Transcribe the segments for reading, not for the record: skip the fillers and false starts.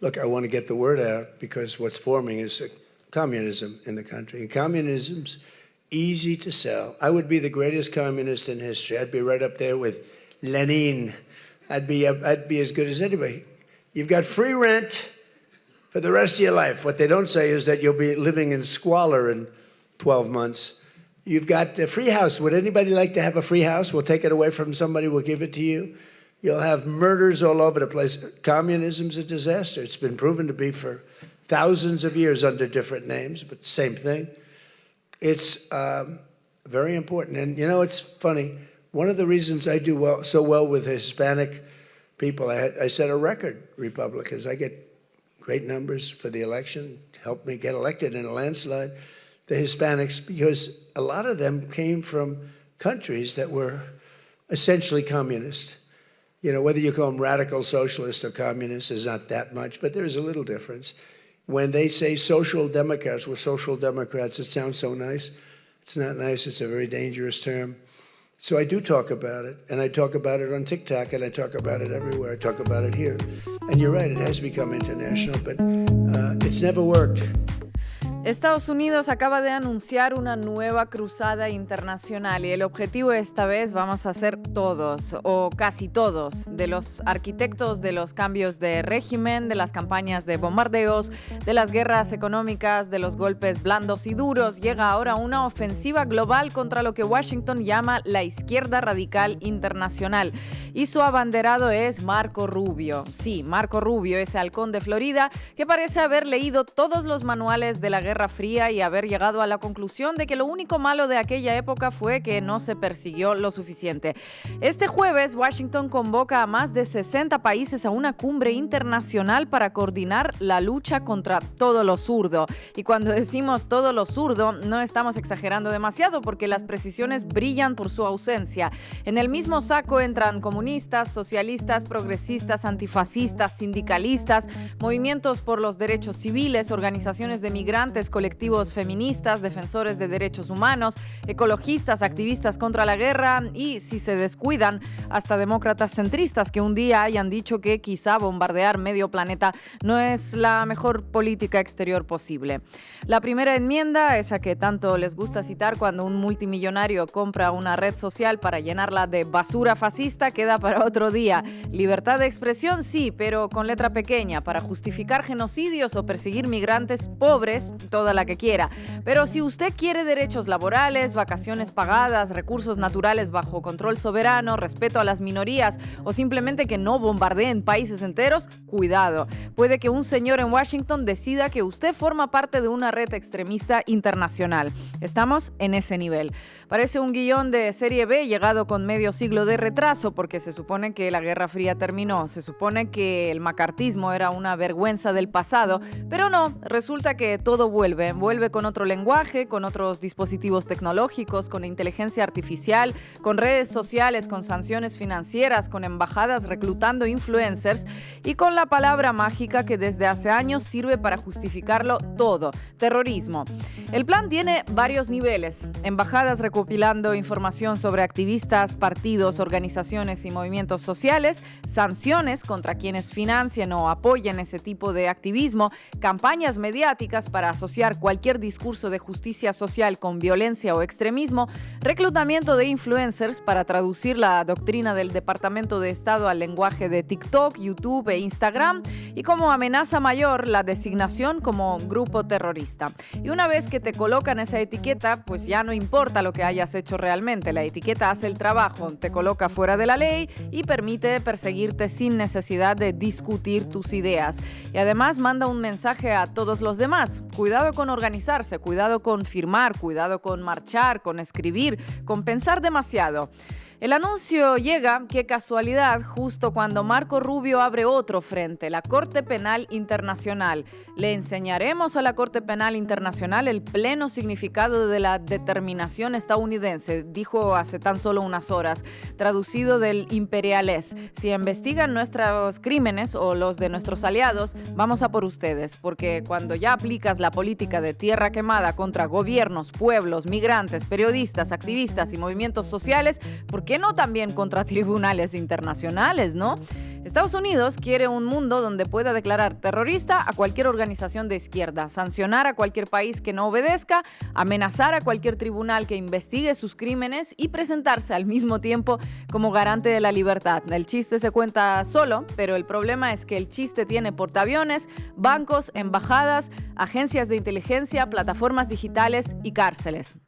look, I want to get the word out because what's forming is communism in the country. And communism's easy to sell. I would be the greatest communist in history. I'd be right up there with Lenin. I'd be as good as anybody. You've got free rent for the rest of your life. What they don't say is that you'll be living in squalor in 12 months. You've got a free house. Would anybody like to have a free house? We'll take it away from somebody. We'll give it to you. You'll have murders all over the place. Communism's a disaster. It's been proven to be for thousands of years under different names, but same thing. It's very important. And, you know, it's funny. One of the reasons I do so well with Hispanic people, I set a record, Republicans. I get great numbers for the election, helped me get elected in a landslide, the Hispanics, because a lot of them came from countries that were essentially communist. You know, whether you call them radical socialist or communist is not that much, but there's a little difference. When they say social democrats, we're social democrats, it sounds so nice. It's not nice, it's a very dangerous term. So I do talk about it, and I talk about it on TikTok, and I talk about it everywhere. I talk about it here. And you're right, it has become international, but it's never worked. Estados Unidos acaba de anunciar una nueva cruzada internacional y el objetivo esta vez vamos a ser todos o casi todos de los arquitectos de los cambios de régimen, de las campañas de bombardeos, de las guerras económicas, de los golpes blandos y duros. Llega ahora una ofensiva global contra lo que Washington llama la izquierda radical internacional y su abanderado es Marco Rubio. Sí, Marco Rubio, ese halcón de Florida que parece haber leído todos los manuales de la Guerra Fría y haber llegado a la conclusión de que lo único malo de aquella época fue que no se persiguió lo suficiente. Este jueves, Washington convoca a más de 60 países a una cumbre internacional para coordinar la lucha contra todo lo zurdo. Y cuando decimos todo lo zurdo, no estamos exagerando demasiado porque las precisiones brillan por su ausencia. En el mismo saco entran comunistas, socialistas, progresistas, antifascistas, sindicalistas, movimientos por los derechos civiles, organizaciones de migrantes, colectivos feministas, defensores de derechos humanos, ecologistas, activistas contra la guerra y, si se descuidan, hasta demócratas centristas que un día hayan dicho que quizá bombardear medio planeta no es la mejor política exterior posible. La primera enmienda, esa que tanto les gusta citar cuando un multimillonario compra una red social para llenarla de basura fascista, queda para otro día. Libertad de expresión, sí, pero con letra pequeña, para justificar genocidios o perseguir migrantes pobres, toda la que quiera. Pero si usted quiere derechos laborales, vacaciones pagadas, recursos naturales bajo control soberano, respeto a las minorías o simplemente que no bombardeen países enteros, cuidado. Puede que un señor en Washington decida que usted forma parte de una red extremista internacional. Estamos en ese nivel. Parece un guión de serie B llegado con medio siglo de retraso porque se supone que la Guerra Fría terminó, se supone que el macartismo era una vergüenza del pasado, pero no, resulta que todo vuelve con otro lenguaje, con otros dispositivos tecnológicos, con inteligencia artificial, con redes sociales, con sanciones financieras, con embajadas reclutando influencers y con la palabra mágica que desde hace años sirve para justificarlo todo, terrorismo. El plan tiene varios niveles, embajadas recopilando información sobre activistas, partidos, organizaciones y movimientos sociales, sanciones contra quienes financien o apoyen ese tipo de activismo, campañas mediáticas para asociar cualquier discurso de justicia social con violencia o extremismo, reclutamiento de influencers para traducir la doctrina del Departamento de Estado al lenguaje de TikTok, YouTube e Instagram y como amenaza mayor la designación como grupo terrorista. Y una vez que te colocan esa etiqueta, pues ya no importa lo que hayas hecho realmente, la etiqueta hace el trabajo, te coloca fuera de la ley y permite perseguirte sin necesidad de discutir tus ideas. Y además manda un mensaje a todos los demás. Cuidado con organizarse, cuidado con firmar, cuidado con marchar, con escribir, con pensar demasiado. El anuncio llega, qué casualidad, justo cuando Marco Rubio abre otro frente, la Corte Penal Internacional. Le enseñaremos a la Corte Penal Internacional el pleno significado de la determinación estadounidense, dijo hace tan solo unas horas, traducido del imperialés. Si investigan nuestros crímenes o los de nuestros aliados, vamos a por ustedes, porque cuando ya aplicas la política de tierra quemada contra gobiernos, pueblos, migrantes, periodistas, activistas y movimientos sociales, ¿por qué no también contra tribunales internacionales, no? Estados Unidos quiere un mundo donde pueda declarar terrorista a cualquier organización de izquierda, sancionar a cualquier país que no obedezca, amenazar a cualquier tribunal que investigue sus crímenes y presentarse al mismo tiempo como garante de la libertad. El chiste se cuenta solo, pero el problema es que el chiste tiene portaaviones, bancos, embajadas, agencias de inteligencia, plataformas digitales y cárceles.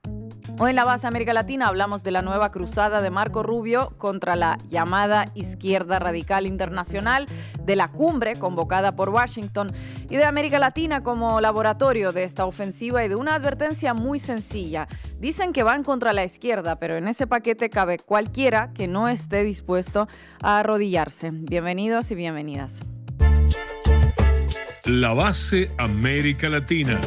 Hoy en La Base América Latina hablamos de la nueva cruzada de Marco Rubio contra la llamada izquierda radical internacional, de la cumbre convocada por Washington y de América Latina como laboratorio de esta ofensiva y de una advertencia muy sencilla. Dicen que van contra la izquierda, pero en ese paquete cabe cualquiera que no esté dispuesto a arrodillarse. Bienvenidos y bienvenidas. La Base América Latina.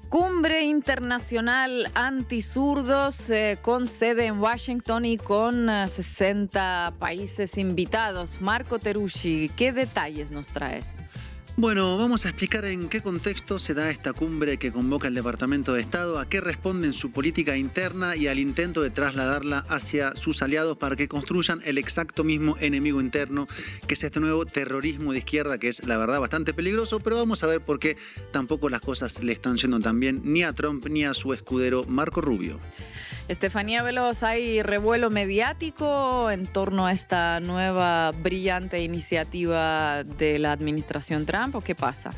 Cumbre internacional antizurdos con sede en Washington y con 60 países invitados. Marco Teruggi, ¿qué detalles nos traes? Bueno, vamos a explicar en qué contexto se da esta cumbre que convoca el Departamento de Estado, a qué responde en su política interna y al intento de trasladarla hacia sus aliados para que construyan el exacto mismo enemigo interno, que es este nuevo terrorismo de izquierda, que es la verdad bastante peligroso, pero vamos a ver por qué tampoco las cosas le están yendo tan bien ni a Trump ni a su escudero Marco Rubio. Estefanía Veloz, ¿hay revuelo mediático en torno a esta nueva brillante iniciativa de la administración Trump o qué pasa?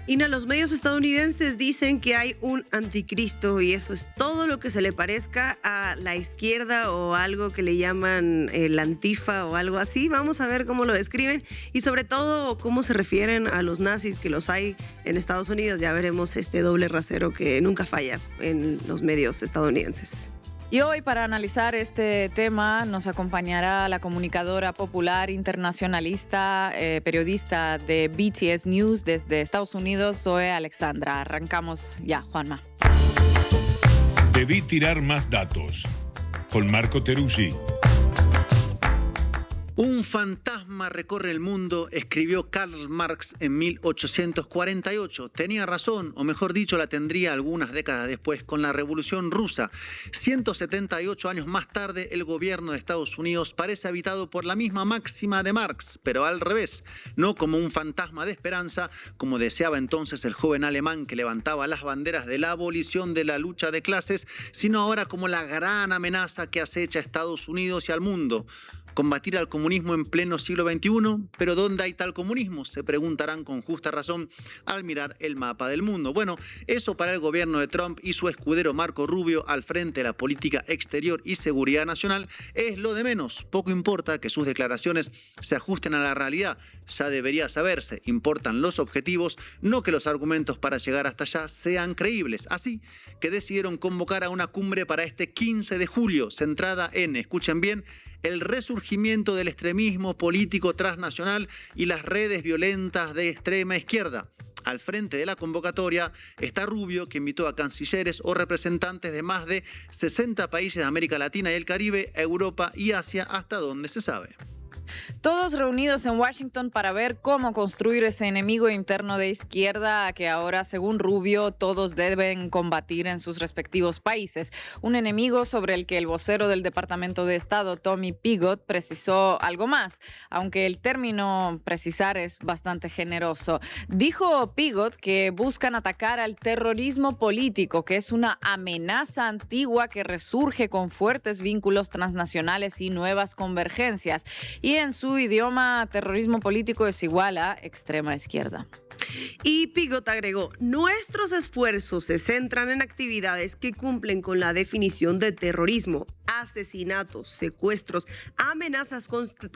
Ina, los medios estadounidenses dicen que hay un anticristo y eso es todo lo que se le parezca a la izquierda o algo que le llaman el antifa o algo así. Vamos a ver cómo lo describen y sobre todo cómo se refieren a los nazis, que los hay en Estados Unidos. Ya veremos este doble rasero que nunca falla en los medios estadounidenses. Y hoy para analizar este tema nos acompañará la comunicadora popular internacionalista, periodista de BTS News desde Estados Unidos, Zoe Alexandra. Arrancamos ya, Juanma. Debí tirar más datos. Con Marco Teruggi. Un fantasma recorre el mundo, escribió Karl Marx en 1848. Tenía razón, o mejor dicho, la tendría algunas décadas después con la Revolución Rusa. 178 años más tarde, el gobierno de Estados Unidos parece habitado por la misma máxima de Marx, pero al revés, no como un fantasma de esperanza, como deseaba entonces el joven alemán que levantaba las banderas de la abolición de la lucha de clases, sino ahora como la gran amenaza que acecha a Estados Unidos y al mundo. Combatir al comunismo en pleno siglo XXI, pero ¿dónde hay tal comunismo? Se preguntarán con justa razón al mirar el mapa del mundo. Bueno, eso para el gobierno de Trump y su escudero Marco Rubio al frente de la política exterior y seguridad nacional es lo de menos. Poco importa que sus declaraciones se ajusten a la realidad, ya debería saberse. Importan los objetivos, no que los argumentos para llegar hasta allá sean creíbles. Así que decidieron convocar a una cumbre para este 15 de julio, centrada en, escuchen bien, el resurgimiento del extremismo político transnacional y las redes violentas de extrema izquierda. Al frente de la convocatoria está Rubio, que invitó a cancilleres o representantes de más de 60 países de América Latina y el Caribe, Europa y Asia, hasta donde se sabe. Todos reunidos en Washington para ver cómo construir ese enemigo interno de izquierda que ahora, según Rubio, todos deben combatir en sus respectivos países. Un enemigo sobre el que el vocero del Departamento de Estado, Tommy Pigott, precisó algo más, aunque el término precisar es bastante generoso. Dijo Pigott que buscan atacar al terrorismo político, que es una amenaza antigua que resurge con fuertes vínculos transnacionales y nuevas convergencias. Y en su idioma, terrorismo político es igual a extrema izquierda. Y Pigott agregó, nuestros esfuerzos se centran en actividades que cumplen con la definición de terrorismo, asesinatos, secuestros, amenazas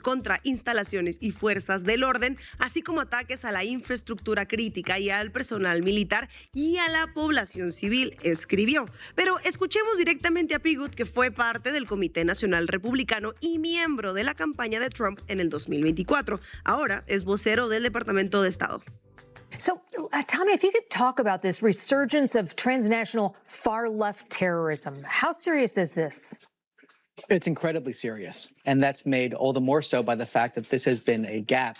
contra instalaciones y fuerzas del orden, así como ataques a la infraestructura crítica y al personal militar y a la población civil, escribió. Pero escuchemos directamente a Pigott, que fue parte del Comité Nacional Republicano y miembro de la campaña de Trump en el 2024. Ahora es vocero del Departamento de Estado. So, Tommy, if you could talk about this resurgence of transnational far-left terrorism, how serious is this? It's incredibly serious, and that's made all the more so by the fact that this has been a gap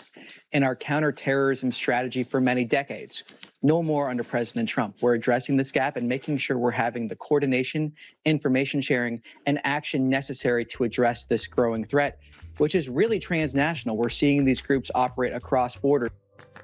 in our counterterrorism strategy for many decades. No more under President Trump. We're addressing this gap and making sure we're having the coordination, information sharing, and action necessary to address this growing threat, which is really transnational. We're seeing these groups operate across borders.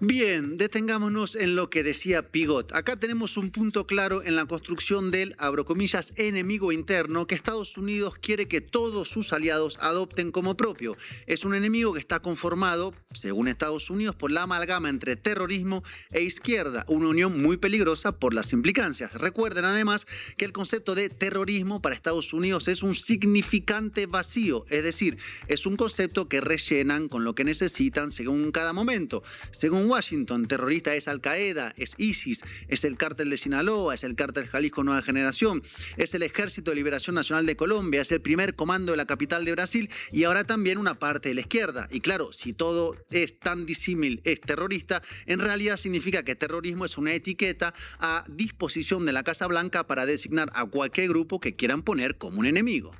Bien, detengámonos en lo que decía Pigot. Acá tenemos un punto claro en la construcción del, abro comillas, enemigo interno que Estados Unidos quiere que todos sus aliados adopten como propio. Es un enemigo que está conformado, según Estados Unidos, por la amalgama entre terrorismo e izquierda, una unión muy peligrosa por las implicancias. Recuerden además que el concepto de terrorismo para Estados Unidos es un significante vacío, es decir, es un concepto que rellenan con lo que necesitan según cada momento. Según Washington, terrorista es Al-Qaeda, es ISIS, es el cártel de Sinaloa, es el cártel Jalisco Nueva Generación, es el Ejército de Liberación Nacional de Colombia, es el primer comando de la capital de Brasil y ahora también una parte de la izquierda. Y claro, si todo es tan disímil, es terrorista, en realidad significa que terrorismo es una etiqueta a disposición de la Casa Blanca para designar a cualquier grupo que quieran poner como un enemigo.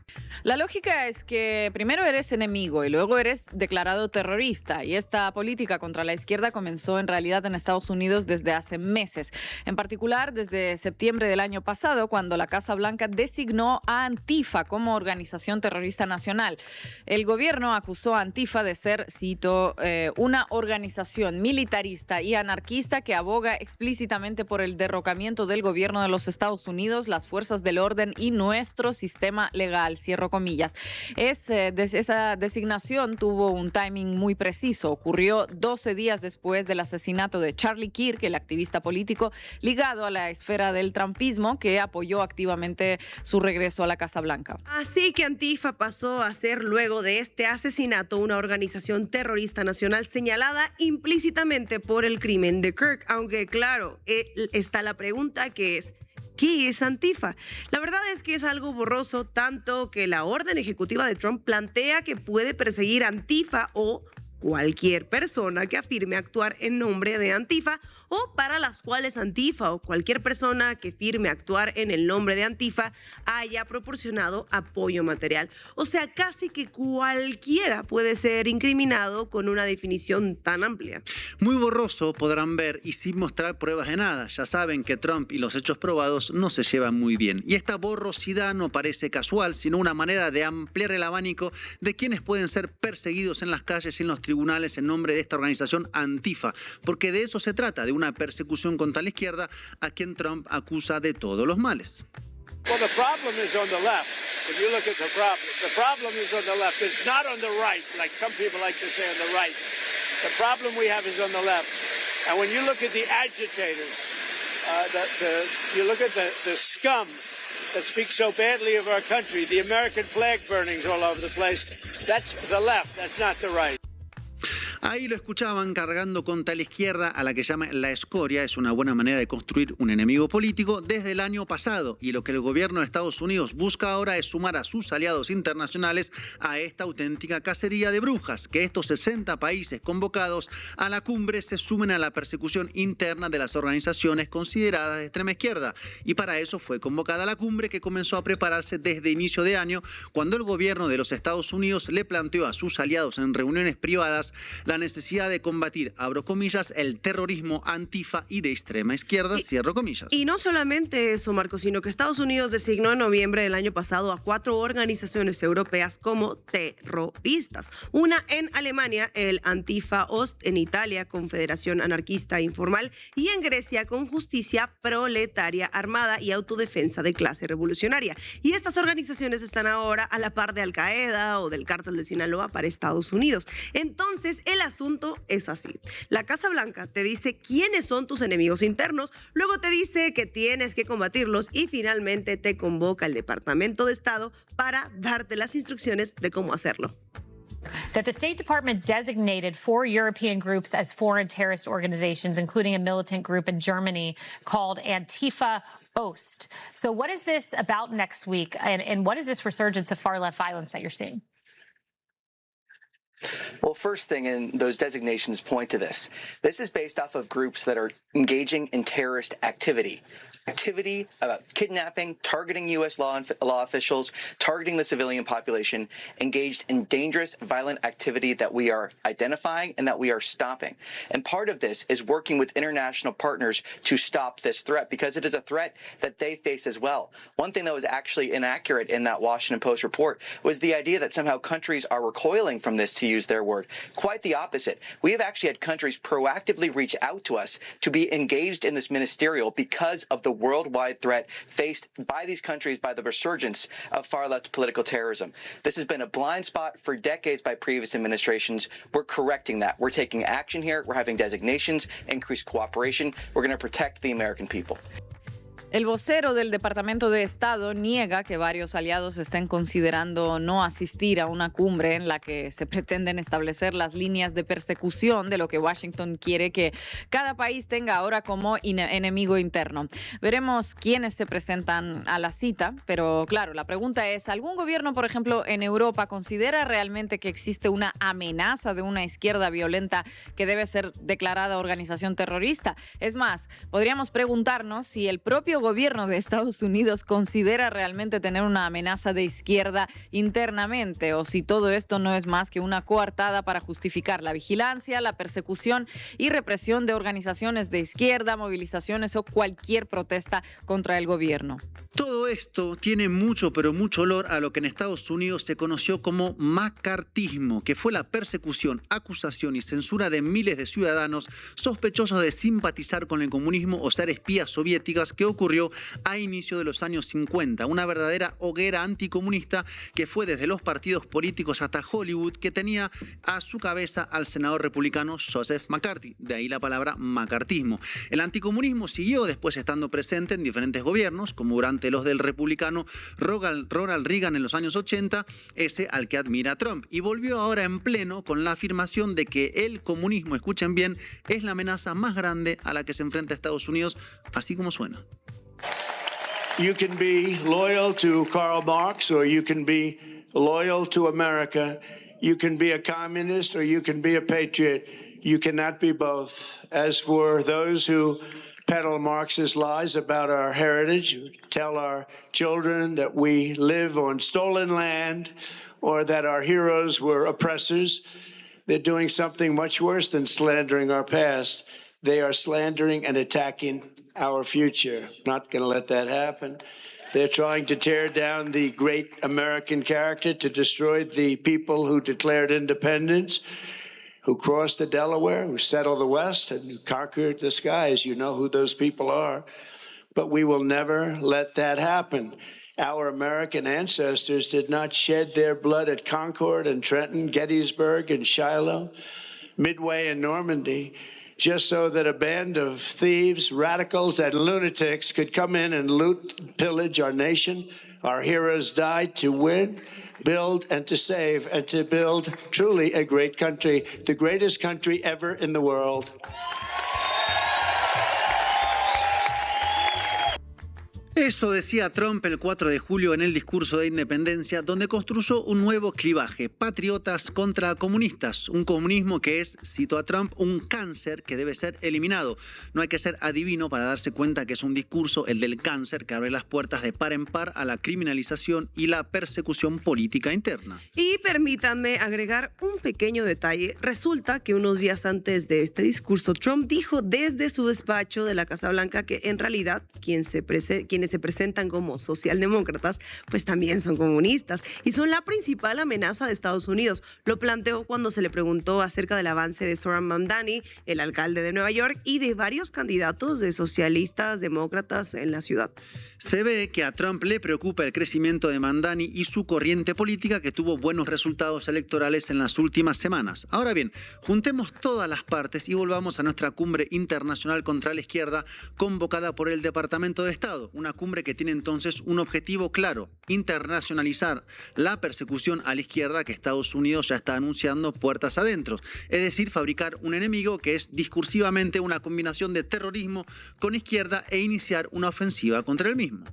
La lógica es que primero eres enemigo y luego eres declarado terrorista. Y esta política contra la izquierda comenzó en realidad en Estados Unidos desde hace meses. En particular, desde septiembre del año pasado, cuando la Casa Blanca designó a Antifa como organización terrorista nacional. El gobierno acusó a Antifa de ser, cito, una organización militarista y anarquista que aboga explícitamente por el derrocamiento del gobierno de los Estados Unidos, las fuerzas del orden y nuestro sistema legal, cierro comillas. Esa designación tuvo un timing muy preciso. Ocurrió 12 días después del asesinato de Charlie Kirk, el activista político ligado a la esfera del trumpismo que apoyó activamente su regreso a la Casa Blanca. Así que Antifa pasó a ser, luego de este asesinato, una organización terrorista nacional señalada implícitamente por el crimen de Kirk. Aunque, claro, está la pregunta que es: ¿qué es Antifa? La verdad es que es algo borroso, tanto que la orden ejecutiva de Trump plantea que puede perseguir a Antifa o cualquier persona que afirme actuar en nombre de Antifa o para las cuales Antifa o cualquier persona que firme actuar en el nombre de Antifa haya proporcionado apoyo material. O sea, casi que cualquiera puede ser incriminado con una definición tan amplia. Muy borroso, podrán ver, y sin mostrar pruebas de nada. Ya saben que Trump y los hechos probados no se llevan muy bien. Y esta borrosidad no parece casual, sino una manera de ampliar el abanico de quienes pueden ser perseguidos en las calles y en los tribunales en nombre de esta organización Antifa. Porque de eso se trata, de una persecución contra la izquierda a quien Trump acusa de todos los males. Well, the problem is on the left. If you look at the problem is on the left. It's not on the right, like some people like to say on the right. The problem we have is on the left. And when you look at the agitators, you look at the scum that speaks so badly of our country, the American flag burnings all over the place, that's the left, that's not the right. Ahí lo escuchaban cargando contra la izquierda a la que llama la escoria. Es una buena manera de construir un enemigo político desde el año pasado. Y lo que el gobierno de Estados Unidos busca ahora es sumar a sus aliados internacionales a esta auténtica cacería de brujas. Que estos 60 países convocados a la cumbre se sumen a la persecución interna de las organizaciones consideradas de extrema izquierda. Y para eso fue convocada la cumbre, que comenzó a prepararse desde inicio de año, cuando el gobierno de los Estados Unidos le planteó a sus aliados en reuniones privadas la necesidad de combatir, abro comillas, el terrorismo Antifa y de extrema izquierda, cierro comillas. Y no solamente eso, Marco, sino que Estados Unidos designó en noviembre del año pasado a 4 organizaciones europeas como terroristas. Una en Alemania, el Antifa Ost; en Italia, Confederación Anarquista Informal; y en Grecia, con Justicia Proletaria Armada y Autodefensa de Clase Revolucionaria. Y estas organizaciones están ahora a la par de Al-Qaeda o del cártel de Sinaloa para Estados Unidos. Entonces, el asunto es así. La Casa Blanca te dice quiénes son tus enemigos internos, luego te dice que tienes que combatirlos y finalmente te convoca el Departamento de Estado para darte las instrucciones de cómo hacerlo. That the State Department designated 4 European groups as foreign terrorist organizations, including a militant group in Germany called Antifa Ost. So what is this about next week, and what is this resurgence of far-left violence that you're seeing? Well, first thing, and those designations point to this. This is based off of groups that are engaging in terrorist activity. Activity about kidnapping, targeting U.S. law officials, targeting the civilian population, engaged in dangerous, violent activity that we are identifying and that we are stopping. And part of this is working with international partners to stop this threat, because it is a threat that they face as well. One thing that was actually inaccurate in that Washington Post report was the idea that somehow countries are recoiling from this, to use their word. Quite the opposite. We have actually had countries proactively reach out to us to be engaged in this ministerial because of the worldwide threat faced by these countries by the resurgence of far-left political terrorism. This has been a blind spot for decades by previous administrations. We're correcting that. We're taking action here. We're having designations, increased cooperation. We're going to protect the American people. El vocero del Departamento de Estado niega que varios aliados estén considerando no asistir a una cumbre en la que se pretenden establecer las líneas de persecución de lo que Washington quiere que cada país tenga ahora como enemigo interno. Veremos quiénes se presentan a la cita, pero claro, la pregunta es, ¿algún gobierno, por ejemplo, en Europa considera realmente que existe una amenaza de una izquierda violenta que debe ser declarada organización terrorista? Es más, podríamos preguntarnos si el propio gobierno de Estados Unidos considera realmente tener una amenaza de izquierda internamente, o si todo esto no es más que una coartada para justificar la vigilancia, la persecución y represión de organizaciones de izquierda, movilizaciones o cualquier protesta contra el gobierno. Todo esto tiene mucho, pero mucho olor a lo que en Estados Unidos se conoció como macartismo, que fue la persecución, acusación y censura de miles de ciudadanos sospechosos de simpatizar con el comunismo o ser espías soviéticas, que ocurrió a inicio de los años 50. Una verdadera hoguera anticomunista que fue desde los partidos políticos hasta Hollywood, que tenía a su cabeza al senador republicano Joseph McCarthy. De ahí la palabra macartismo. El anticomunismo siguió después estando presente en diferentes gobiernos, como durante los del republicano Ronald Reagan en los años 80, ese al que admira Trump, y volvió ahora en pleno con la afirmación de que el comunismo, escuchen bien, es la amenaza más grande a la que se enfrenta Estados Unidos, así como suena. You can be loyal to Karl Marx, or you can be loyal to America. You can be a communist, or you can be a patriot. You cannot be both. As for those who peddle Marxist lies about our heritage, tell our children that we live on stolen land or that our heroes were oppressors, they're doing something much worse than slandering our past. They are slandering and attacking our future. Not going to let that happen. They're trying to tear down the great American character, to destroy the people who declared independence, who crossed the Delaware, who settled the West, and who conquered the skies. You know who those people are. But we will never let that happen. Our American ancestors did not shed their blood at Concord and Trenton, Gettysburg and Shiloh, Midway and Normandy, just so that a band of thieves, radicals, and lunatics could come in and loot and pillage our nation. Our heroes died to win, build, and to save, and to build truly a great country, the greatest country ever in the world. Eso decía Trump el 4 de julio en el discurso de independencia, donde construyó un nuevo clivaje: patriotas contra comunistas. Un comunismo que es, cito a Trump, un cáncer que debe ser eliminado. No hay que ser adivino para darse cuenta que es un discurso, el del cáncer, que abre las puertas de par en par a la criminalización y la persecución política interna. Y permítanme agregar un pequeño detalle. Resulta que unos días antes de este discurso, Trump dijo desde su despacho de la Casa Blanca que en realidad quienes se presentan como socialdemócratas, pues también son comunistas y son la principal amenaza de Estados Unidos. Lo planteó cuando se le preguntó acerca del avance de Zohran Mamdani, el alcalde de Nueva York, y de varios candidatos de socialistas, demócratas en la ciudad. Se ve que a Trump le preocupa el crecimiento de Mamdani y su corriente política, que tuvo buenos resultados electorales en las últimas semanas. Ahora bien, juntemos todas las partes y volvamos a nuestra cumbre internacional contra la izquierda convocada por el Departamento de Estado, una cumbre que tiene entonces un objetivo claro: internacionalizar la persecución a la izquierda que Estados Unidos ya está anunciando puertas adentro. Es decir, fabricar un enemigo que es discursivamente una combinación de terrorismo con izquierda e iniciar una ofensiva contra el mismo.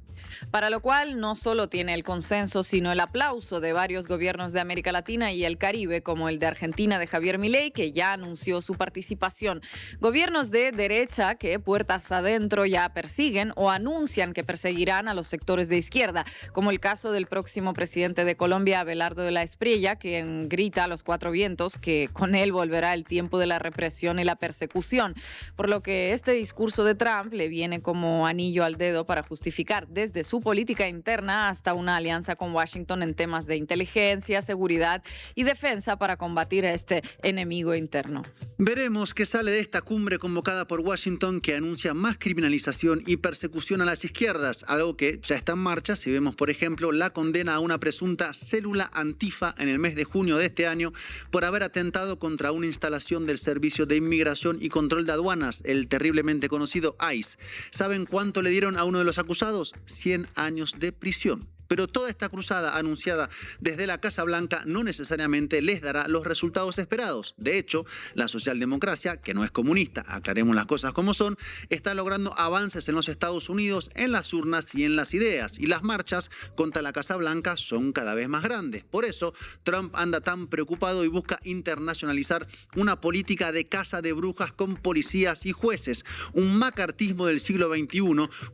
Para lo cual no solo tiene el consenso, sino el aplauso de varios gobiernos de América Latina y el Caribe, como el de Argentina de Javier Milei, que ya anunció su participación. Gobiernos de derecha que puertas adentro ya persiguen o anuncian que perseguirán a los sectores de izquierda, como el caso del próximo presidente de Colombia, Abelardo de la Espriella, quien grita a los cuatro vientos que con él volverá el tiempo de la represión y la persecución. Por lo que este discurso de Trump le viene como anillo al dedo para justificar desde su política interna hasta una alianza con Washington en temas de inteligencia, seguridad y defensa para combatir a este enemigo interno. Veremos qué sale de esta cumbre convocada por Washington, que anuncia más criminalización y persecución a las izquierdas, algo que ya está en marcha si vemos, por ejemplo, la condena a una presunta célula Antifa en el mes de junio de este año por haber atentado contra una instalación del Servicio de Inmigración y Control de Aduanas, el terriblemente conocido ICE. ¿Saben cuánto le dieron a uno de los acusados? 100 años de prisión. Pero toda esta cruzada anunciada desde la Casa Blanca no necesariamente les dará los resultados esperados. De hecho, la socialdemocracia, que no es comunista, aclaremos las cosas como son, está logrando avances en los Estados Unidos, en las urnas y en las ideas. Y las marchas contra la Casa Blanca son cada vez más grandes. Por eso, Trump anda tan preocupado y busca internacionalizar una política de caza de brujas con policías y jueces. Un macartismo del siglo XXI,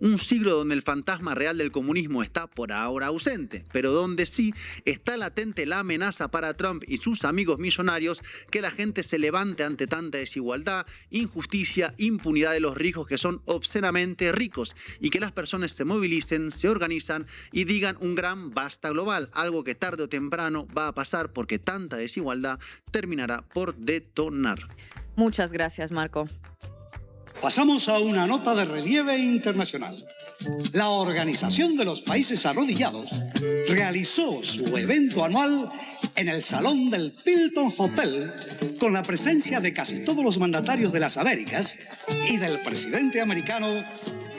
un siglo donde el fantasma real del comunismo está por ahora ausente, pero donde sí está latente la amenaza para Trump y sus amigos millonarios que la gente se levante ante tanta desigualdad, injusticia, impunidad de los ricos que son obscenamente ricos, y que las personas se movilicen, se organizan y digan un gran basta global, algo que tarde o temprano va a pasar porque tanta desigualdad terminará por detonar. Muchas gracias, Marco. Pasamos a una nota de relieve internacional. La Organización de los Países Arrodillados realizó su evento anual en el Salón del Hilton Hotel con la presencia de casi todos los mandatarios de las Américas y del presidente americano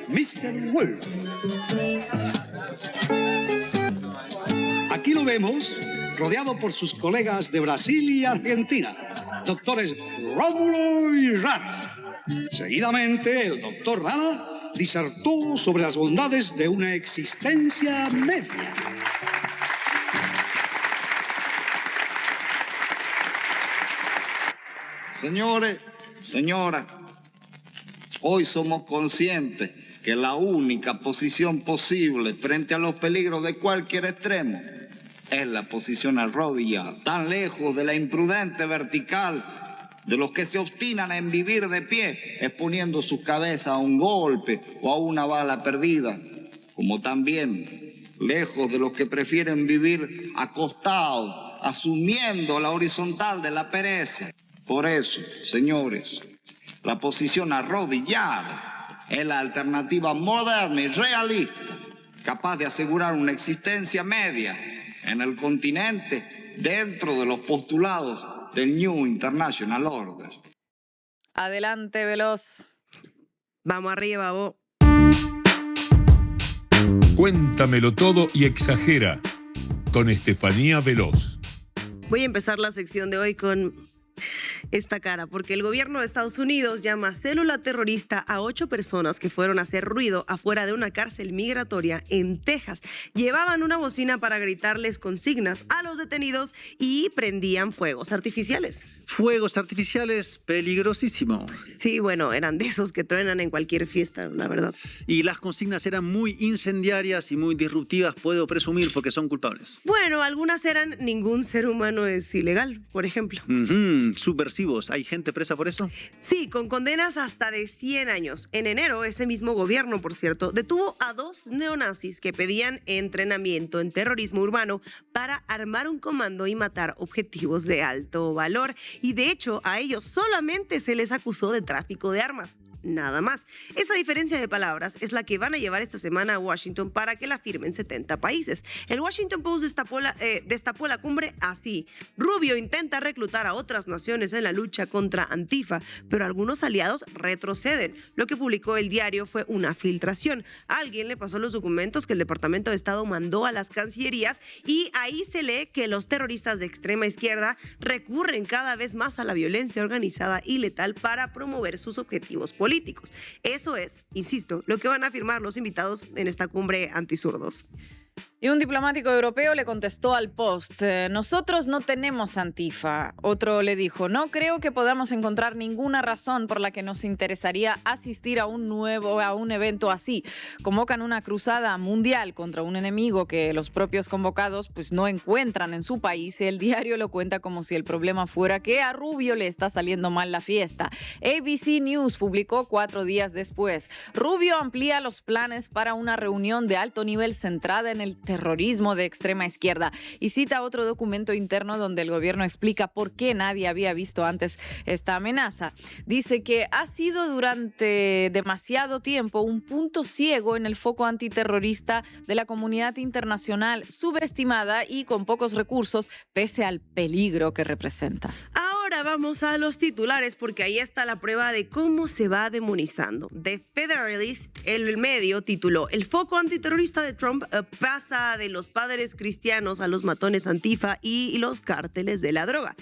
Mr. Wolf. Aquí lo vemos rodeado por sus colegas de Brasil y Argentina, doctores Rómulo y Rana. Seguidamente, el doctor Rana disertó sobre las bondades de una existencia media. Señores, señoras, hoy somos conscientes que la única posición posible frente a los peligros de cualquier extremo es la posición arrodillada, tan lejos de la imprudente vertical de los que se obstinan en vivir de pie, exponiendo sus cabezas a un golpe o a una bala perdida, como también lejos de los que prefieren vivir acostados, asumiendo la horizontal de la pereza. Por eso, señores, la posición arrodillada es la alternativa moderna y realista, capaz de asegurar una existencia media en el continente dentro de los postulados del New International Order. Adelante, Veloz. Vamos arriba, vos. Cuéntamelo todo y exagera con Estefanía Veloz. Voy a empezar la sección de hoy con esta cara, porque el gobierno de Estados Unidos llama célula terrorista a 8 personas que fueron a hacer ruido afuera de una cárcel migratoria en Texas. Llevaban una bocina para gritarles consignas a los detenidos y prendían fuegos artificiales. Fuegos artificiales, peligrosísimo. Sí, bueno, eran de esos que truenan en cualquier fiesta, la verdad. Y las consignas eran muy incendiarias y muy disruptivas, puedo presumir, porque son culpables. Bueno, algunas eran ningún ser humano es ilegal, por ejemplo. Subversivos. ¿Hay gente presa por eso? Sí, con condenas hasta de 100 años. En enero, ese mismo gobierno, por cierto, detuvo a 2 neonazis que pedían entrenamiento en terrorismo urbano para armar un comando y matar objetivos de alto valor. Y de hecho, a ellos solamente se les acusó de tráfico de armas. nada más. Esa diferencia de palabras es la que van a llevar esta semana a Washington para que la firmen 70 países. El Washington Post destapó la cumbre así. Rubio intenta reclutar a otras naciones en la lucha contra Antifa, pero algunos aliados retroceden. Lo que publicó el diario fue una filtración. Alguien le pasó los documentos que el Departamento de Estado mandó a las cancillerías y ahí se lee que los terroristas de extrema izquierda recurren cada vez más a la violencia organizada y letal para promover sus objetivos políticos. Eso es, insisto, lo que van a afirmar los invitados en esta cumbre antizurdos. Y un diplomático europeo le contestó al Post: nosotros no tenemos Antifa. Otro le dijo: no creo que podamos encontrar ninguna razón por la que nos interesaría asistir a un evento así. Convocan una cruzada mundial contra un enemigo que los propios convocados pues no encuentran en su país. El diario lo cuenta como si el problema fuera que a Rubio le está saliendo mal la fiesta. ABC News publicó 4 días después: Rubio amplía los planes para una reunión de alto nivel centrada en el terrorismo de extrema izquierda, y cita otro documento interno donde el gobierno explica por qué nadie había visto antes esta amenaza. Dice que ha sido durante demasiado tiempo un punto ciego en el foco antiterrorista de la comunidad internacional, subestimada y con pocos recursos pese al peligro que representa. Ahora vamos a los titulares porque ahí está la prueba de cómo se va demonizando. The Federalist, el medio, tituló: el foco antiterrorista de Trump pasa de los padres cristianos a los matones Antifa y los cárteles de la droga.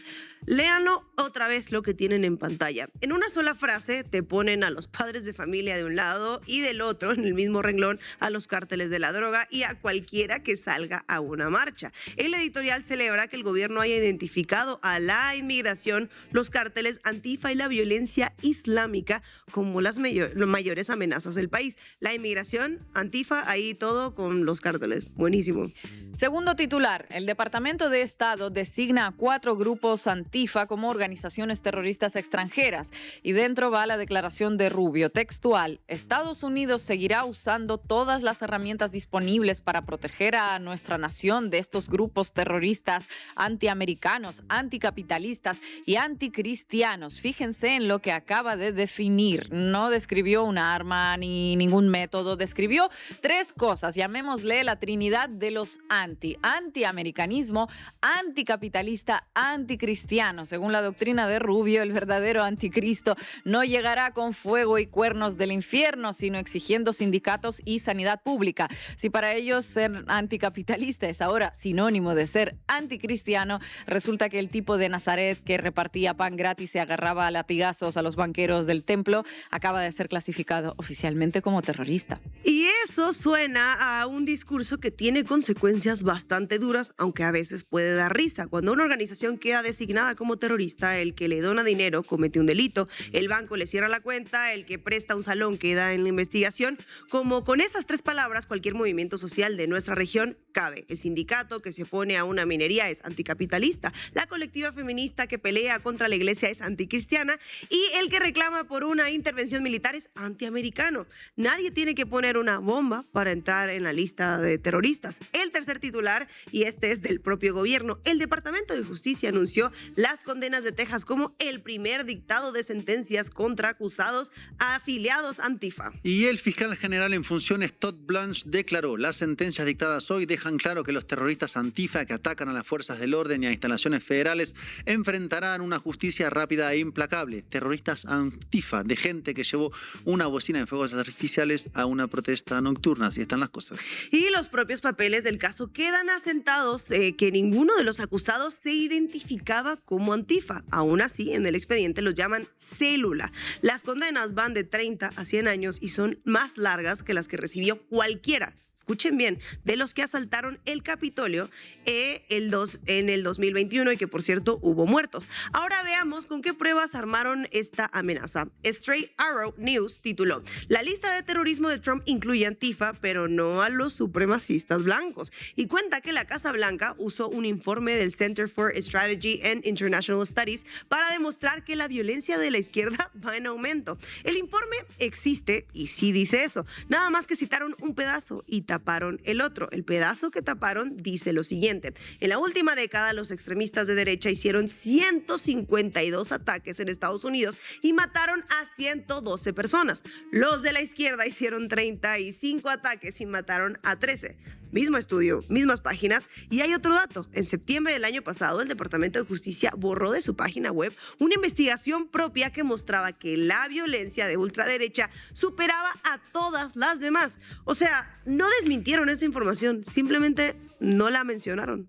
Léanlo otra vez lo que tienen en pantalla. En una sola frase te ponen a los padres de familia de un lado y del otro, en el mismo renglón, a los cárteles de la droga y a cualquiera que salga a una marcha. El editorial celebra que el gobierno haya identificado a la inmigración, los cárteles Antifa y la violencia islámica como las mayores amenazas del país. La inmigración, Antifa, ahí todo con los cárteles. Buenísimo. Segundo titular: el Departamento de Estado designa a 4 grupos Antifa como organizaciones terroristas extranjeras, y dentro va la declaración de Rubio, textual: Estados Unidos seguirá usando todas las herramientas disponibles para proteger a nuestra nación de estos grupos terroristas antiamericanos, anticapitalistas y anticristianos. Fíjense en lo que acaba de definir. No describió una arma ni ningún método, describió 3 cosas, llamémosle la trinidad de los antiamericanismo, anticapitalista, anticristiano. Según la doctrina de Rubio, el verdadero anticristo no llegará con fuego y cuernos del infierno, sino exigiendo sindicatos y sanidad pública. Si para ellos ser anticapitalista es ahora sinónimo de ser anticristiano, resulta que el tipo de Nazaret que repartía pan gratis y agarraba a latigazos a los banqueros del templo acaba de ser clasificado oficialmente como terrorista. Y eso suena a un discurso que tiene consecuencias bastante duras, aunque a veces puede dar risa. Cuando una organización queda designada como terrorista, el que le dona dinero comete un delito, el banco le cierra la cuenta, el que presta un salón queda en la investigación. Como con estas 3 palabras, cualquier movimiento social de nuestra región cabe. El sindicato que se opone a una minería es anticapitalista, la colectiva feminista que pelea contra la iglesia es anticristiana y el que reclama por una intervención militar es antiamericano. Nadie tiene que poner una bomba para entrar en la lista de terroristas. El tercer titular, y este es del propio gobierno: el Departamento de Justicia anunció las condenas de Texas como el primer dictado de sentencias contra acusados afiliados Antifa. Y el fiscal general en funciones, Todd Blanche, declaró: las sentencias dictadas hoy dejan claro que los terroristas Antifa que atacan a las fuerzas del orden y a instalaciones federales enfrentarán una justicia rápida e implacable. Terroristas Antifa, de gente que llevó una bocina de fuegos artificiales a una protesta nocturna. Así están las cosas. Y los propios papeles del caso quedan asentados que ninguno de los acusados se identificaba como Antifa. Aún así, en el expediente los llaman célula. Las condenas van de 30 a 100 años y son más largas que las que recibió cualquiera. Escuchen bien, de los que asaltaron el Capitolio en el 2021 y que, por cierto, hubo muertos. Ahora veamos con qué pruebas armaron esta amenaza. Straight Arrow News tituló: la lista de terrorismo de Trump incluye Antifa, pero no a los supremacistas blancos. Y cuenta que la Casa Blanca usó un informe del Center for Strategy and International Studies para demostrar que la violencia de la izquierda va en aumento. El informe existe y sí dice eso. Nada más que citaron un pedazo y taparon el otro. El pedazo que taparon dice lo siguiente: en la última década, los extremistas de derecha hicieron 152 ataques en Estados Unidos y mataron a 112 personas. Los de la izquierda hicieron 35 ataques y mataron a 13. Mismo estudio, mismas páginas. Y hay otro dato. En septiembre del año pasado, el Departamento de Justicia borró de su página web una investigación propia que mostraba que la violencia de ultraderecha superaba a todas las demás. O sea, no desmintieron esa información, simplemente no la mencionaron.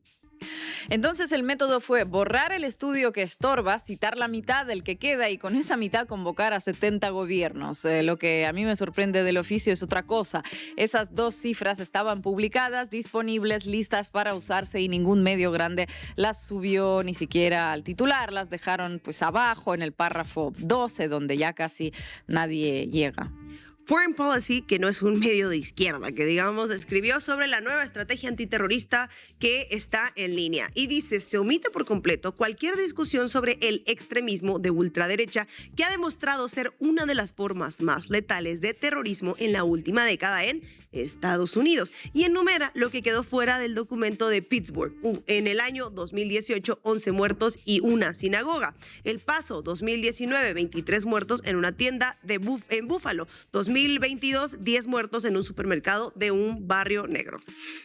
Entonces el método fue borrar el estudio que estorba, citar la mitad del que queda y con esa mitad convocar a 70 gobiernos. Lo que a mí me sorprende del oficio es otra cosa. Esas dos cifras estaban publicadas, disponibles, listas para usarse y ningún medio grande las subió ni siquiera al titular. Las dejaron pues abajo en el párrafo 12, donde ya casi nadie llega. Foreign Policy, que no es un medio de izquierda, que digamos, escribió sobre la nueva estrategia antiterrorista que está en línea y dice: se omite por completo cualquier discusión sobre el extremismo de ultraderecha, que ha demostrado ser una de las formas más letales de terrorismo en la última década en Estados Unidos, y enumera lo que quedó fuera del documento de Pittsburgh. En el año 2018, 11 muertos y una sinagoga. El Paso, 2019, 23 muertos en una tienda en Búfalo. 2022, 10 muertos en un supermercado de un barrio negro.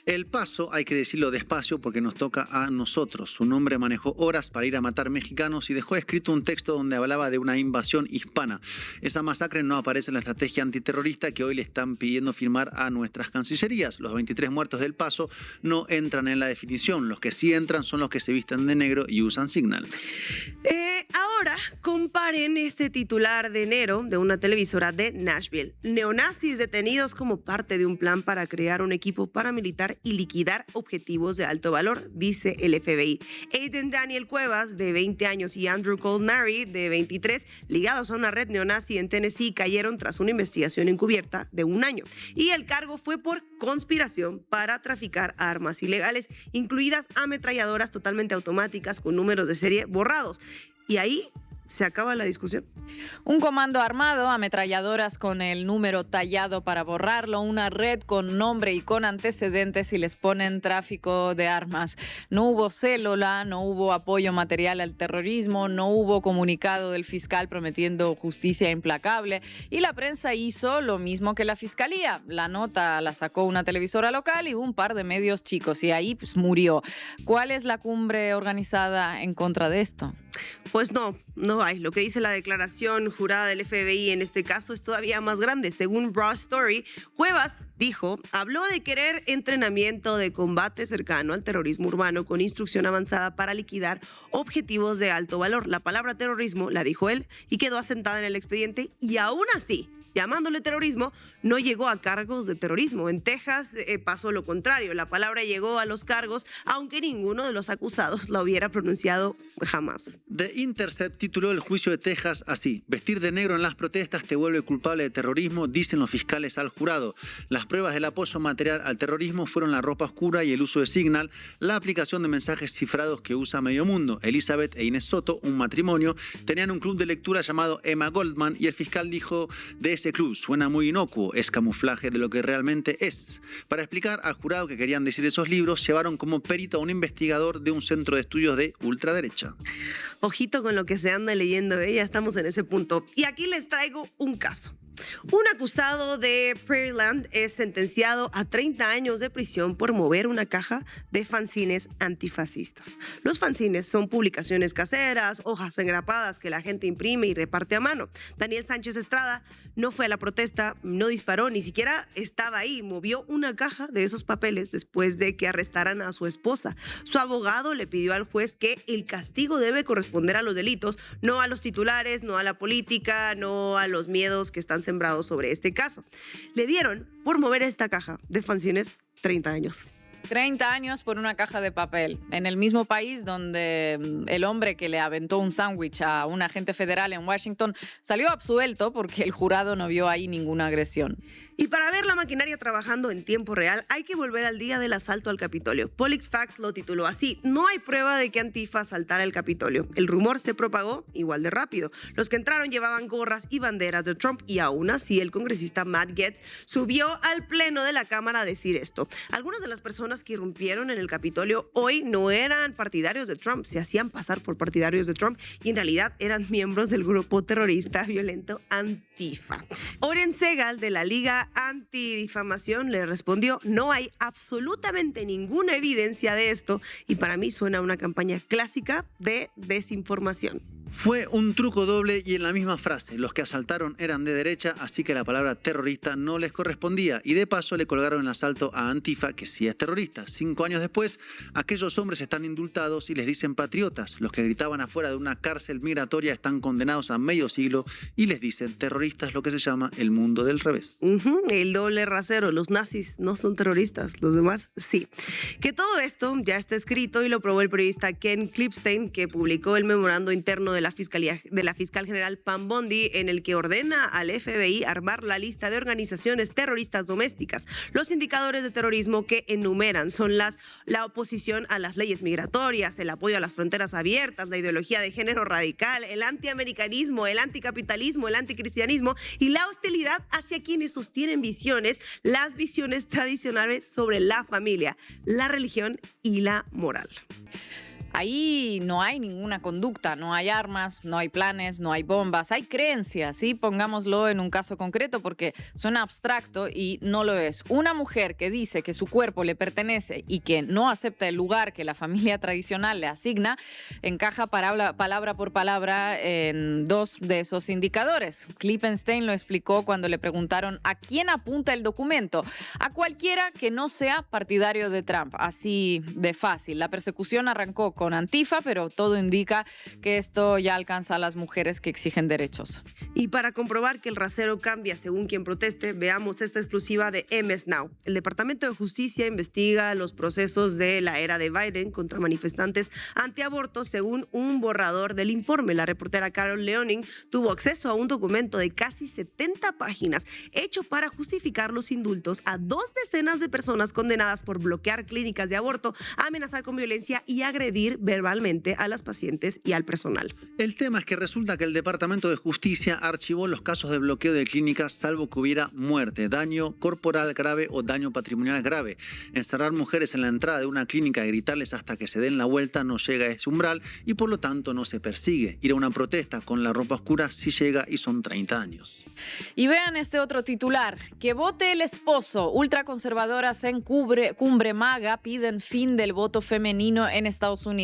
El Paso, hay que decirlo despacio porque nos toca a nosotros. Un hombre manejó horas para ir a matar mexicanos y dejó escrito un texto donde hablaba de una invasión hispana. Esa masacre no aparece en la estrategia antiterrorista que hoy le están pidiendo firmar a nuestras cancillerías. Los 23 muertos del Paso no entran en la definición. Los que sí entran son los que se visten de negro y usan Signal. Ahora comparen este titular de enero de una televisora de Nashville. Neonazis detenidos como parte de un plan para crear un equipo paramilitar y liquidar objetivos de alto valor, dice el FBI. Aiden Daniel Cuevas, de 20 años, y Andrew Colnary, de 23, ligados a una red neonazi en Tennessee, cayeron tras una investigación encubierta de un año. Y el cargo fue por conspiración para traficar armas ilegales, incluidas ametralladoras totalmente automáticas con números de serie borrados. Y ahí se acaba la discusión. Un comando armado, ametralladoras con el número tallado para borrarlo, una red con nombre y con antecedentes y les ponen tráfico de armas. No hubo célula, no hubo apoyo material al terrorismo, no hubo comunicado del fiscal prometiendo justicia implacable y la prensa hizo lo mismo que la fiscalía. La nota la sacó una televisora local y un par de medios chicos y ahí pues murió. ¿Cuál es la cumbre organizada en contra de esto? Pues no hay. Lo que dice la declaración jurada del FBI en este caso es todavía más grande. Según Raw Story, Cuevas habló de querer entrenamiento de combate cercano al terrorismo urbano con instrucción avanzada para liquidar objetivos de alto valor. La palabra terrorismo la dijo él y quedó asentada en el expediente y aún así, llamándole terrorismo, no llegó a cargos de terrorismo. En Texas pasó lo contrario. La palabra llegó a los cargos, aunque ninguno de los acusados la hubiera pronunciado jamás. The Intercept tituló el juicio de Texas así: vestir de negro en las protestas te vuelve culpable de terrorismo, dicen los fiscales al jurado. Las pruebas del apoyo material al terrorismo fueron la ropa oscura y el uso de Signal, la aplicación de mensajes cifrados que usa medio mundo. Elizabeth e Inés Soto, un matrimonio, tenían un club de lectura llamado Emma Goldman y el fiscal dijo de ese club: suena muy inocuo, es camuflaje de lo que realmente es. Para explicar al jurado qué querían decir esos libros, llevaron como perito a un investigador de un centro de estudios de ultraderecha. Ojito con lo que se anda leyendo, ya estamos en ese punto. Y aquí les traigo un caso. Un acusado de Prairieland es sentenciado a 30 años de prisión por mover una caja de fanzines antifascistas. Los fanzines son publicaciones caseras, hojas engrapadas que la gente imprime y reparte a mano. Daniel Sánchez Estrada no fue a la protesta, no disparó, ni siquiera estaba ahí. Movió una caja de esos papeles después de que arrestaran a su esposa. Su abogado le pidió al juez que el castigo debe corresponder a los delitos, no a los titulares, no a la política, no a los miedos que están sembrados sobre este caso. Le dieron por mover esta caja de fanzines 30 años. 30 años por una caja de papel, en el mismo país donde el hombre que le aventó un sándwich a un agente federal en Washington salió absuelto porque el jurado no vio ahí ninguna agresión. Y para ver la maquinaria trabajando en tiempo real, hay que volver al día del asalto al Capitolio. PolitiFact lo tituló así: no hay prueba de que Antifa asaltara el Capitolio. El rumor se propagó igual de rápido. Los que entraron llevaban gorras y banderas de Trump y aún así el congresista Matt Gaetz subió al pleno de la Cámara a decir esto. Algunas de las personas que irrumpieron en el Capitolio hoy no eran partidarios de Trump, se hacían pasar por partidarios de Trump y en realidad eran miembros del grupo terrorista violento Antifa. Oren Segal de la Liga Antidifamación le respondió: no hay absolutamente ninguna evidencia de esto y para mí suena una campaña clásica de desinformación. Fue un truco doble y en la misma frase. Los que asaltaron eran de derecha, así que la palabra terrorista no les correspondía. Y de paso le colgaron el asalto a Antifa, que sí es terrorista. 5 años después, aquellos hombres están indultados y les dicen patriotas. Los que gritaban afuera de una cárcel migratoria están condenados a medio siglo y les dicen terroristas, lo que se llama el mundo del revés. El doble rasero. Los nazis no son terroristas, los demás sí. Que todo esto ya está escrito y lo probó el periodista Ken Klipstein, que publicó el memorando interno de la fiscal general Pam Bondi, en el que ordena al FBI armar la lista de organizaciones terroristas domésticas. Los indicadores de terrorismo que enumeran son la oposición a las leyes migratorias, el apoyo a las fronteras abiertas, la ideología de género radical, el antiamericanismo, el anticapitalismo, el anticristianismo y la hostilidad hacia quienes sostienen las visiones tradicionales sobre la familia, la religión y la moral. Ahí no hay ninguna conducta, no hay armas, no hay planes, no hay bombas, hay creencias, ¿sí? Pongámoslo en un caso concreto porque suena abstracto y no lo es. Una mujer que dice que su cuerpo le pertenece y que no acepta el lugar que la familia tradicional le asigna, encaja palabra por palabra en 2 de esos indicadores. Klippenstein lo explicó cuando le preguntaron a quién apunta el documento. A cualquiera que no sea partidario de Trump. Así de fácil. La persecución arrancó con Antifa, pero todo indica que esto ya alcanza a las mujeres que exigen derechos. Y para comprobar que el rasero cambia según quien proteste, veamos esta exclusiva de MS Now. El Departamento de Justicia investiga los procesos de la era de Biden contra manifestantes antiaborto según un borrador del informe. La reportera Carol Leoning tuvo acceso a un documento de casi 70 páginas hecho para justificar los indultos a 2 decenas de personas condenadas por bloquear clínicas de aborto, amenazar con violencia y agredir verbalmente a las pacientes y al personal. El tema es que resulta que el Departamento de Justicia archivó los casos de bloqueo de clínicas salvo que hubiera muerte, daño corporal grave o daño patrimonial grave. Encerrar mujeres en la entrada de una clínica y gritarles hasta que se den la vuelta no llega a ese umbral y por lo tanto no se persigue. Ir a una protesta con la ropa oscura sí llega y son 30 años. Y vean este otro titular. Que vote el esposo. Ultraconservadoras en cumbre MAGA piden fin del voto femenino en Estados Unidos.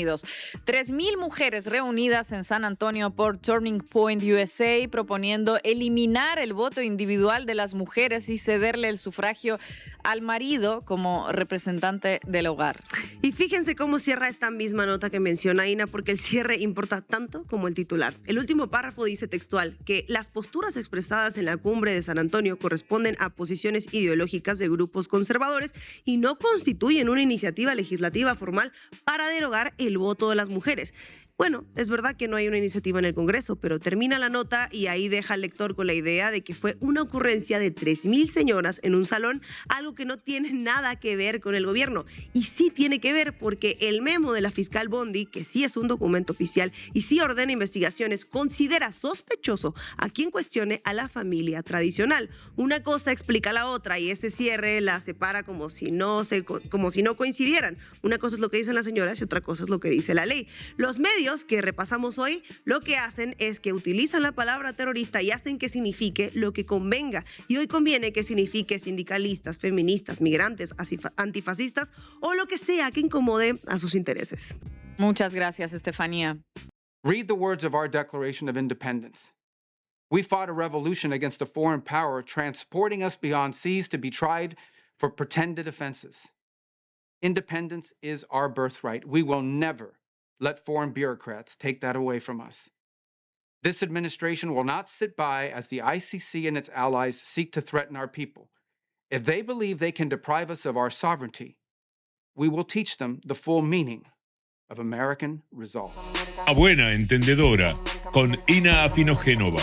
3,000 mujeres reunidas en San Antonio por Turning Point USA proponiendo eliminar el voto individual de las mujeres y cederle el sufragio al marido como representante del hogar. Y fíjense cómo cierra esta misma nota que menciona Ina, porque el cierre importa tanto como el titular. El último párrafo dice textual que las posturas expresadas en la cumbre de San Antonio corresponden a posiciones ideológicas de grupos conservadores y no constituyen una iniciativa legislativa formal para derogar el voto de las mujeres. Bueno, es verdad que no hay una iniciativa en el Congreso, pero termina la nota y ahí deja al lector con la idea de que fue una ocurrencia de 3,000 señoras en un salón, algo que no tiene nada que ver con el gobierno. Y sí tiene que ver porque el memo de la fiscal Bondi, que sí es un documento oficial y sí ordena investigaciones, considera sospechoso a quien cuestione a la familia tradicional. Una cosa explica la otra y ese cierre la separa como si no coincidieran. Una cosa es lo que dicen las señoras y otra cosa es lo que dice la ley. Los medios que repasamos hoy lo que hacen es que utilizan la palabra terrorista y hacen que signifique lo que convenga. Y hoy conviene que signifique sindicalistas, feministas, migrantes, antifascistas o lo que sea que incomode a sus intereses. Muchas gracias, Estefanía. Read the words of our Declaration of Independence. We fought a revolution against a foreign power, transporting us beyond seas to be tried for pretended offenses. Independence is our birthright. We will never let foreign bureaucrats take that away from us. This administration will not sit by as the ICC and its allies seek to threaten our people. If they believe they can deprive us of our sovereignty, we will teach them the full meaning of American resolve. A buena entendedora, con Ina Afinogénova.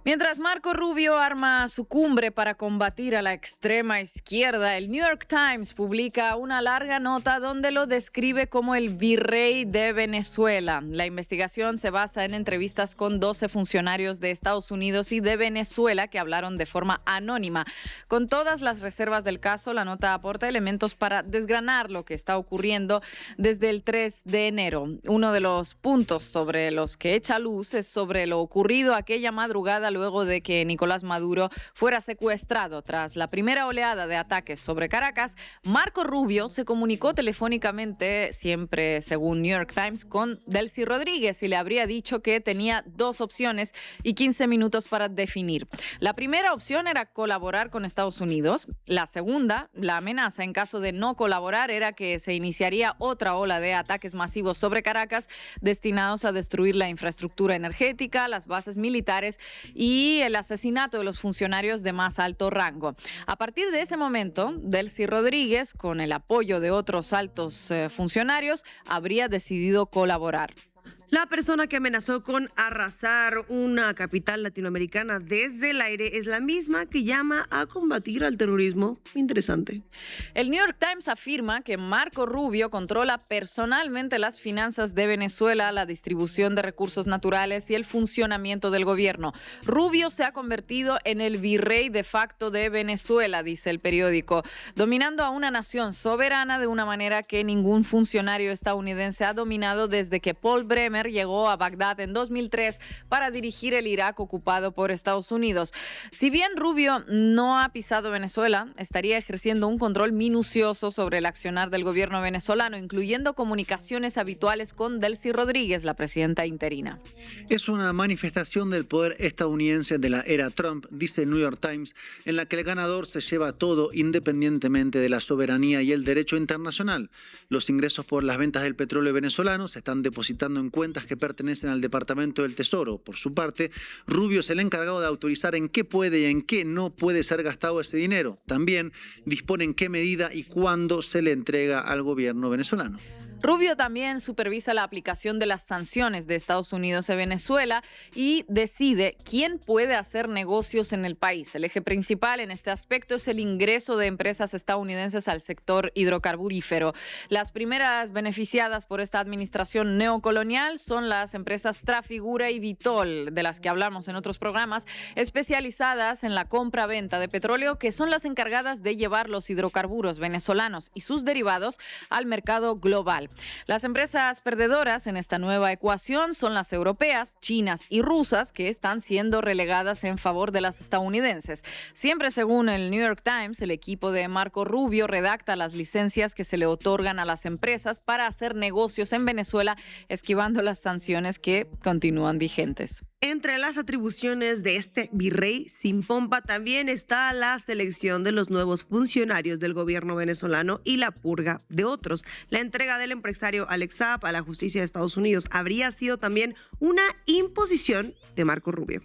Mientras Marco Rubio arma su cumbre para combatir a la extrema izquierda, el New York Times publica una larga nota donde lo describe como el virrey de Venezuela. La investigación se basa en entrevistas con 12 funcionarios de Estados Unidos y de Venezuela que hablaron de forma anónima. Con todas las reservas del caso, la nota aporta elementos para desgranar lo que está ocurriendo desde el 3 de enero. Uno de los puntos sobre los que echa luz es sobre lo ocurrido aquella madrugada luego de que Nicolás Maduro fuera secuestrado. Tras la primera oleada de ataques sobre Caracas, Marco Rubio se comunicó telefónicamente, siempre según New York Times, con Delcy Rodríguez y le habría dicho que tenía 2 opciones y 15 minutos para definir. La primera opción era colaborar con Estados Unidos. La segunda, la amenaza en caso de no colaborar, era que se iniciaría otra ola de ataques masivos sobre Caracas destinados a destruir la infraestructura energética, las bases militares y el asesinato de los funcionarios de más alto rango. A partir de ese momento, Delcy Rodríguez, con el apoyo de otros altos funcionarios, habría decidido colaborar. La persona que amenazó con arrasar una capital latinoamericana desde el aire es la misma que llama a combatir al terrorismo. Interesante. El New York Times afirma que Marco Rubio controla personalmente las finanzas de Venezuela, la distribución de recursos naturales y el funcionamiento del gobierno. Rubio se ha convertido en el virrey de facto de Venezuela, dice el periódico, dominando a una nación soberana de una manera que ningún funcionario estadounidense ha dominado desde que Paul Bremer llegó a Bagdad en 2003 para dirigir el Irak ocupado por Estados Unidos. Si bien Rubio no ha pisado Venezuela, estaría ejerciendo un control minucioso sobre el accionar del gobierno venezolano, incluyendo comunicaciones habituales con Delcy Rodríguez, la presidenta interina. Es una manifestación del poder estadounidense de la era Trump, dice el New York Times, en la que el ganador se lleva todo independientemente de la soberanía y el derecho internacional. Los ingresos por las ventas del petróleo venezolano se están depositando en cuentas que pertenecen al Departamento del Tesoro. Por su parte, Rubio es el encargado de autorizar en qué puede y en qué no puede ser gastado ese dinero. También dispone en qué medida y cuándo se le entrega al gobierno venezolano. Rubio también supervisa la aplicación de las sanciones de Estados Unidos a Venezuela y decide quién puede hacer negocios en el país. El eje principal en este aspecto es el ingreso de empresas estadounidenses al sector hidrocarburífero. Las primeras beneficiadas por esta administración neocolonial son las empresas Trafigura y Vitol, de las que hablamos en otros programas, especializadas en la compra-venta de petróleo, que son las encargadas de llevar los hidrocarburos venezolanos y sus derivados al mercado global. Las empresas perdedoras en esta nueva ecuación son las europeas, chinas y rusas, que están siendo relegadas en favor de las estadounidenses. Siempre según el New York Times, el equipo de Marco Rubio redacta las licencias que se le otorgan a las empresas para hacer negocios en Venezuela, esquivando las sanciones que continúan vigentes. Entre las atribuciones de este virrey sin pompa también está la selección de los nuevos funcionarios del gobierno venezolano y la purga de otros. La entrega del empresario Alex Saab a la justicia de Estados Unidos habría sido también una imposición de Marco Rubio.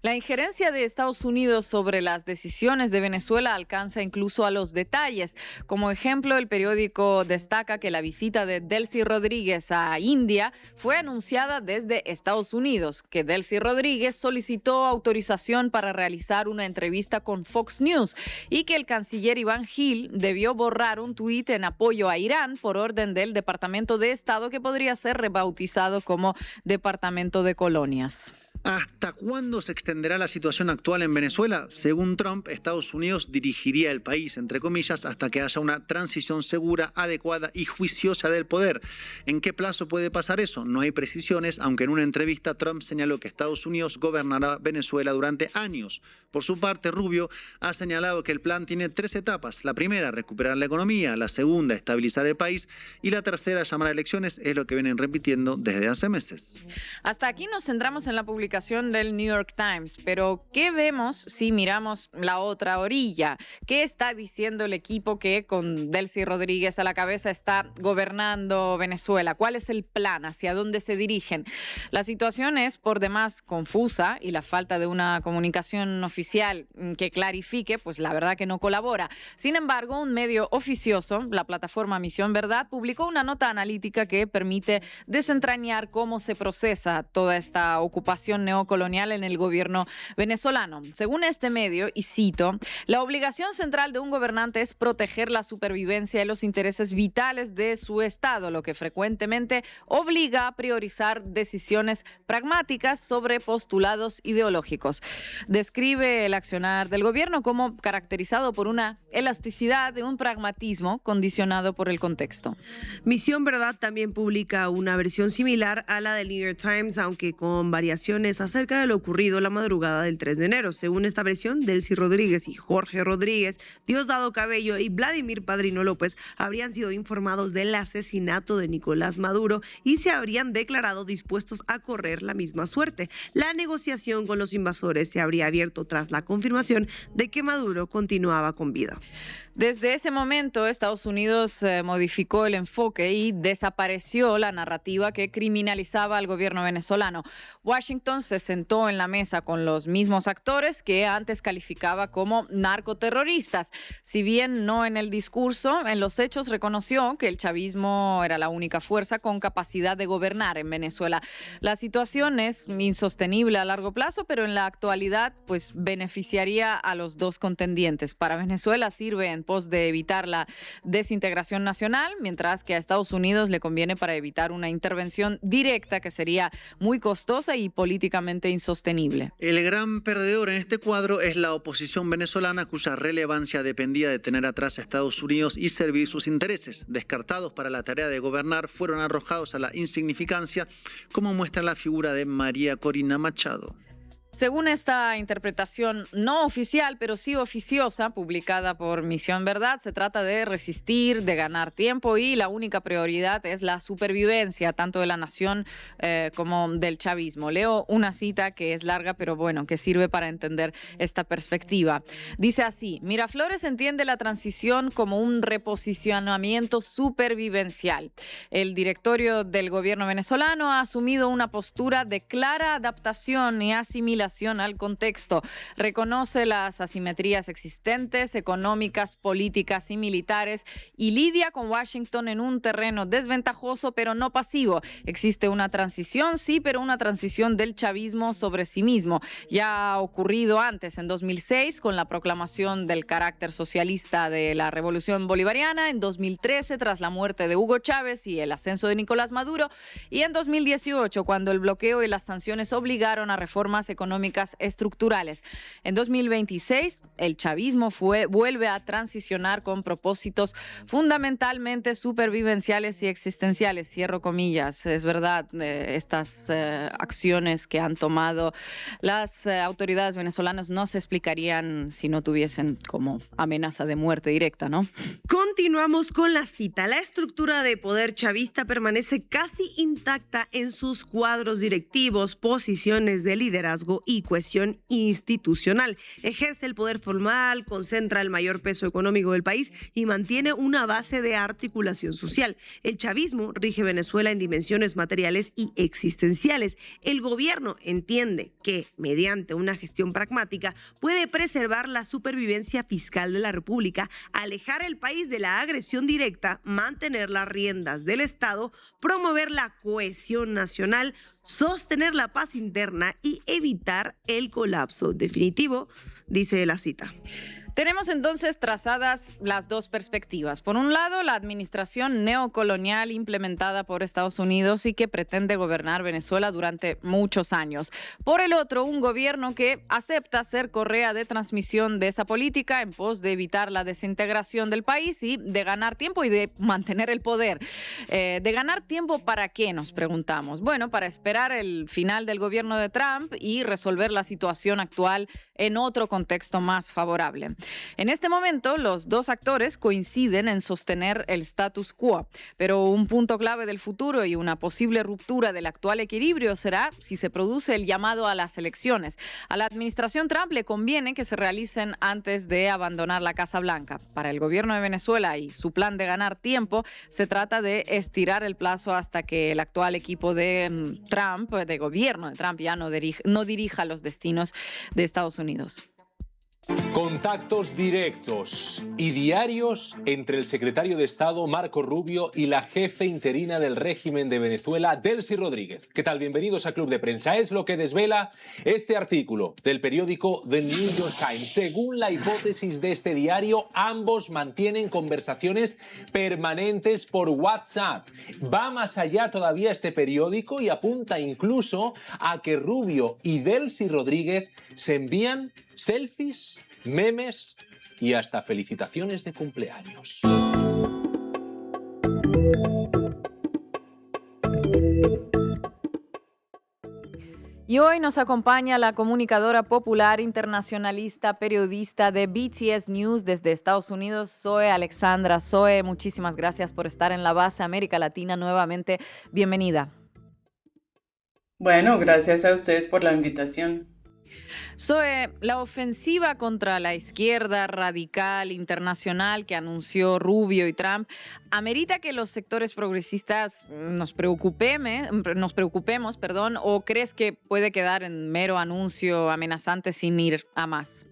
La injerencia de Estados Unidos sobre las decisiones de Venezuela alcanza incluso a los detalles. Como ejemplo, el periódico destaca que la visita de Delcy Rodríguez a India fue anunciada desde Estados Unidos, que Delcy Rodríguez solicitó autorización para realizar una entrevista con Fox News y que el canciller Iván Gil debió borrar un tuit en apoyo a Irán por orden del Departamento de Estado, que podría ser rebautizado como Departamento de Colonias. ¿Hasta cuándo se extenderá la situación actual en Venezuela? Según Trump, Estados Unidos dirigiría el país, entre comillas, hasta que haya una transición segura, adecuada y juiciosa del poder. ¿En qué plazo puede pasar eso? No hay precisiones, aunque en una entrevista Trump señaló que Estados Unidos gobernará Venezuela durante años. Por su parte, Rubio ha señalado que el plan tiene 3 etapas. La primera, recuperar la economía. La segunda, estabilizar el país. Y la tercera, llamar a elecciones. Es lo que vienen repitiendo desde hace meses. Hasta aquí nos centramos en la publicación publicación del New York Times, pero ¿qué vemos si miramos la otra orilla? ¿Qué está diciendo el equipo que con Delcy Rodríguez a la cabeza está gobernando Venezuela? ¿Cuál es el plan? ¿Hacia dónde se dirigen? La situación es por demás confusa y la falta de una comunicación oficial que clarifique, pues la verdad que no colabora. Sin embargo, un medio oficioso, la plataforma Misión Verdad, publicó una nota analítica que permite desentrañar cómo se procesa toda esta ocupación neocolonial en el gobierno venezolano. Según este medio, y cito, la obligación central de un gobernante es proteger la supervivencia y los intereses vitales de su Estado, lo que frecuentemente obliga a priorizar decisiones pragmáticas sobre postulados ideológicos. Describe el accionar del gobierno como caracterizado por una elasticidad de un pragmatismo condicionado por el contexto. Misión Verdad también publica una versión similar a la del New York Times, aunque con variaciones acerca de lo ocurrido la madrugada del 3 de enero. Según esta versión, Delcy Rodríguez y Jorge Rodríguez, Diosdado Cabello y Vladimir Padrino López habrían sido informados del asesinato de Nicolás Maduro y se habrían declarado dispuestos a correr la misma suerte. La negociación con los invasores se habría abierto tras la confirmación de que Maduro continuaba con vida. Desde ese momento, Estados Unidos modificó el enfoque y desapareció la narrativa que criminalizaba al gobierno venezolano. Washington se sentó en la mesa con los mismos actores que antes calificaba como narcoterroristas. Si bien no en el discurso, en los hechos reconoció que el chavismo era la única fuerza con capacidad de gobernar en Venezuela. La situación es insostenible a largo plazo, pero en la actualidad pues beneficiaría a los dos contendientes. Para Venezuela sirve en pos de evitar la desintegración nacional, mientras que a Estados Unidos le conviene para evitar una intervención directa que sería muy costosa y políticamente insostenible. El gran perdedor en este cuadro es la oposición venezolana, cuya relevancia dependía de tener atrás a Estados Unidos y servir sus intereses. Descartados para la tarea de gobernar, fueron arrojados a la insignificancia, como muestra la figura de María Corina Machado. Según esta interpretación no oficial, pero sí oficiosa, publicada por Misión Verdad, se trata de resistir, de ganar tiempo y la única prioridad es la supervivencia, tanto de la nación como del chavismo. Leo una cita que es larga, pero bueno, que sirve para entender esta perspectiva. Dice así: Miraflores entiende la transición como un reposicionamiento supervivencial. El directorio del gobierno venezolano ha asumido una postura de clara adaptación y asimilación al contexto. Reconoce las asimetrías existentes, económicas, políticas y militares, y lidia con Washington en un terreno desventajoso, pero no pasivo. Existe una transición, sí, pero una transición del chavismo sobre sí mismo. Ya ha ocurrido antes, en 2006, con la proclamación del carácter socialista de la Revolución Bolivariana, en 2013, tras la muerte de Hugo Chávez y el ascenso de Nicolás Maduro, y en 2018, cuando el bloqueo y las sanciones obligaron a reformas económicas estructurales. En 2026, el chavismo vuelve a transicionar con propósitos fundamentalmente supervivenciales y existenciales. Cierro comillas. Es verdad, estas acciones que han tomado las autoridades venezolanas no se explicarían si no tuviesen como amenaza de muerte directa, ¿no? Continuamos con la cita. La estructura de poder chavista permanece casi intacta en sus cuadros directivos, posiciones de liderazgo y cohesión institucional. Ejerce el poder formal, concentra el mayor peso económico del país y mantiene una base de articulación social. El chavismo rige Venezuela en dimensiones materiales y existenciales. El gobierno entiende que, mediante una gestión pragmática, puede preservar la supervivencia fiscal de la República, alejar el país de la agresión directa, mantener las riendas del Estado, promover la cohesión nacional, sostener la paz interna y evitar el colapso definitivo, dice la cita. Tenemos entonces trazadas las dos perspectivas. Por un lado, la administración neocolonial implementada por Estados Unidos y que pretende gobernar Venezuela durante muchos años. Por el otro, un gobierno que acepta ser correa de transmisión de esa política en pos de evitar la desintegración del país y de ganar tiempo y de mantener el poder. ¿De ganar tiempo para qué? Nos preguntamos. Bueno, para esperar el final del gobierno de Trump y resolver la situación actual en otro contexto más favorable. En este momento, los dos actores coinciden en sostener el status quo, pero un punto clave del futuro y una posible ruptura del actual equilibrio será si se produce el llamado a las elecciones. A la administración Trump le conviene que se realicen antes de abandonar la Casa Blanca. Para el gobierno de Venezuela y su plan de ganar tiempo, se trata de estirar el plazo hasta que el actual equipo de Trump, de gobierno de Trump, ya no dirija los destinos de Estados Unidos. Contactos directos y diarios entre el secretario de Estado Marco Rubio y la jefe interina del régimen de Venezuela, Delcy Rodríguez. ¿Qué tal? Bienvenidos a Club de Prensa. Es lo que desvela este artículo del periódico The New York Times. Según la hipótesis de este diario, ambos mantienen conversaciones permanentes por WhatsApp. Va más allá todavía este periódico y apunta incluso a que Rubio y Delcy Rodríguez se envían selfies, memes y hasta felicitaciones de cumpleaños. Y hoy nos acompaña la comunicadora popular, internacionalista, periodista de BTS News desde Estados Unidos, Zoe Alexandra. Zoe, muchísimas gracias por estar en la base América Latina nuevamente. Bienvenida. Bueno, gracias a ustedes por la invitación. Zoe, la ofensiva contra la izquierda radical internacional que anunció Rubio y Trump amerita que los sectores progresistas nos preocupemos, ¿o crees que puede quedar en mero anuncio amenazante sin ir a más?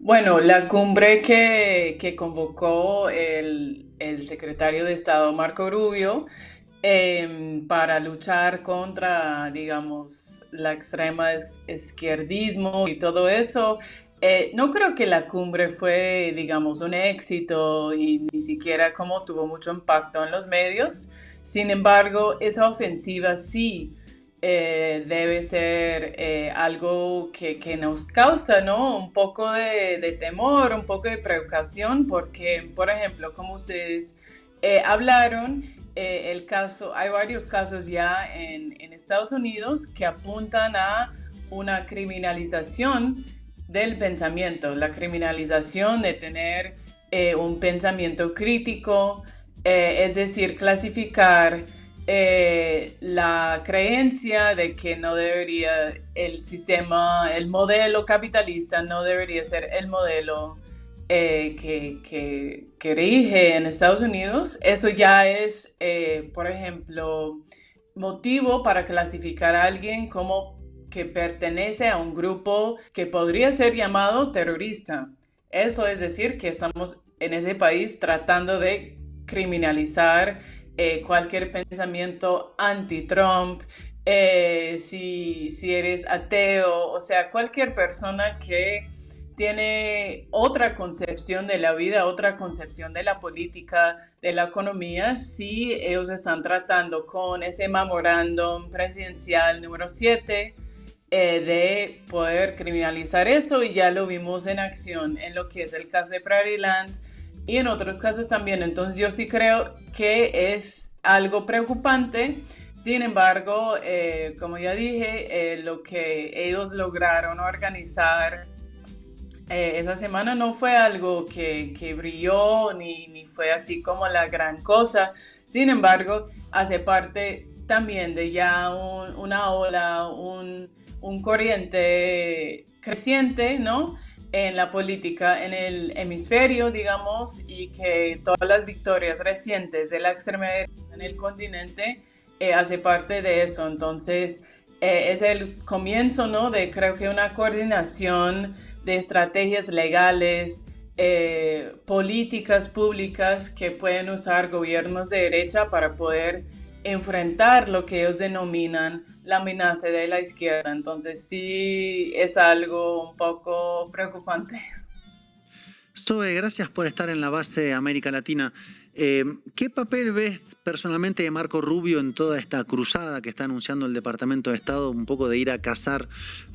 Bueno, la cumbre que convocó el secretario de Estado Marco Rubio para luchar contra, digamos, la extrema izquierdismo y todo eso. No creo que la cumbre fue, digamos, un éxito y ni siquiera como tuvo mucho impacto en los medios. Sin embargo, esa ofensiva sí debe ser algo que nos causa, ¿no? Un poco de temor, un poco de precaución, porque, por ejemplo, como ustedes hablaron, hay varios casos ya en Estados Unidos que apuntan a una criminalización del pensamiento, la criminalización de tener un pensamiento crítico, es decir, clasificar la creencia de que no debería el modelo capitalista no debería ser el modelo que rige en Estados Unidos. Eso ya es, por ejemplo, motivo para clasificar a alguien como que pertenece a un grupo que podría ser llamado terrorista. Eso es decir, que estamos en ese país tratando de criminalizar cualquier pensamiento anti-Trump, si eres ateo, o sea, cualquier persona que tiene otra concepción de la vida, otra concepción de la política, de la economía, sí ellos están tratando con ese memorándum presidencial número 7 de poder criminalizar eso, y ya lo vimos en acción en lo que es el caso de Prairie Land y en otros casos también. Entonces yo sí creo que es algo preocupante. Sin embargo, como ya dije, lo que ellos lograron organizar esa semana no fue algo que brilló ni fue así como la gran cosa. Sin embargo, hace parte también de ya una ola, un corriente creciente, ¿no?, en la política en el hemisferio, digamos, y que todas las victorias recientes de la extrema derecha en el continente hace parte de eso. Entonces, es el comienzo, ¿no?, de creo que una coordinación de estrategias legales, políticas públicas que pueden usar gobiernos de derecha para poder enfrentar lo que ellos denominan la amenaza de la izquierda. Entonces sí es algo un poco preocupante. Zoe, gracias por estar en la base América Latina. ¿Qué papel ves personalmente de Marco Rubio en toda esta cruzada que está anunciando el Departamento de Estado, un poco de ir a cazar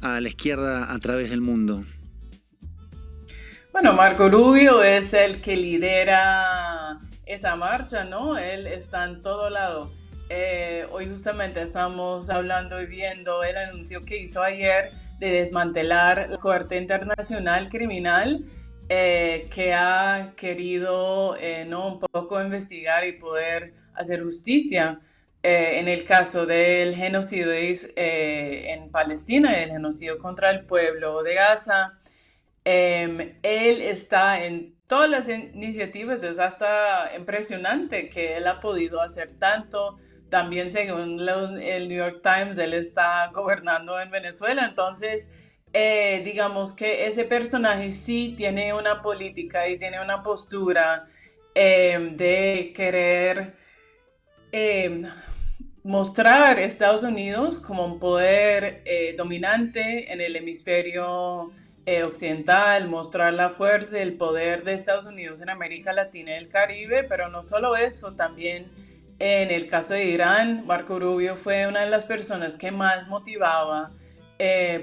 a la izquierda a través del mundo? Bueno, Marco Rubio es el que lidera esa marcha, ¿no? Él está en todo lado. Hoy justamente estamos hablando y viendo el anuncio que hizo ayer de desmantelar la Corte Internacional Criminal, que ha querido un poco investigar y poder hacer justicia en el caso del genocidio en Palestina, el genocidio contra el pueblo de Gaza. Él está en todas las iniciativas, es hasta impresionante que él ha podido hacer tanto. También según el New York Times, él está gobernando en Venezuela, entonces digamos que ese personaje sí tiene una política y tiene una postura de querer mostrar a Estados Unidos como un poder dominante en el hemisferio occidental, mostrar la fuerza y el poder de Estados Unidos en América Latina y el Caribe, pero no solo eso, también en el caso de Irán, Marco Rubio fue una de las personas que más motivaba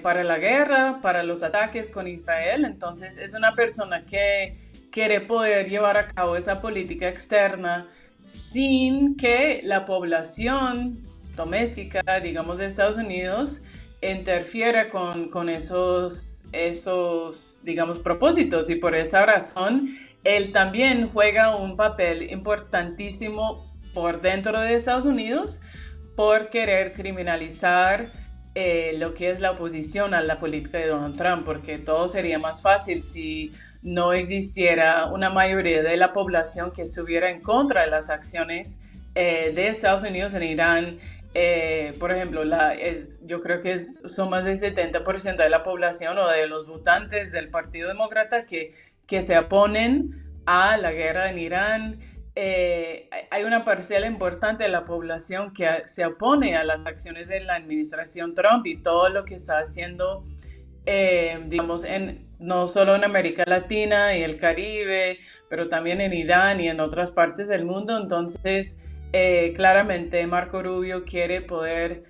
para la guerra, para los ataques con Israel. Entonces es una persona que quiere poder llevar a cabo esa política externa sin que la población doméstica, digamos, de Estados Unidos interfiera con esos, digamos, propósitos. Y por esa razón, él también juega un papel importantísimo por dentro de Estados Unidos por querer criminalizar lo que es la oposición a la política de Donald Trump, porque todo sería más fácil si no existiera una mayoría de la población que estuviera en contra de las acciones de Estados Unidos en Irán. Por ejemplo, yo creo que son más del 70% de la población o de los votantes del Partido Demócrata que se oponen a la guerra en Irán. Hay una parcela importante de la población que se opone a las acciones de la administración Trump y todo lo que está haciendo, digamos, no solo en América Latina y el Caribe, pero también en Irán y en otras partes del mundo. Entonces, claramente Marco Rubio quiere poder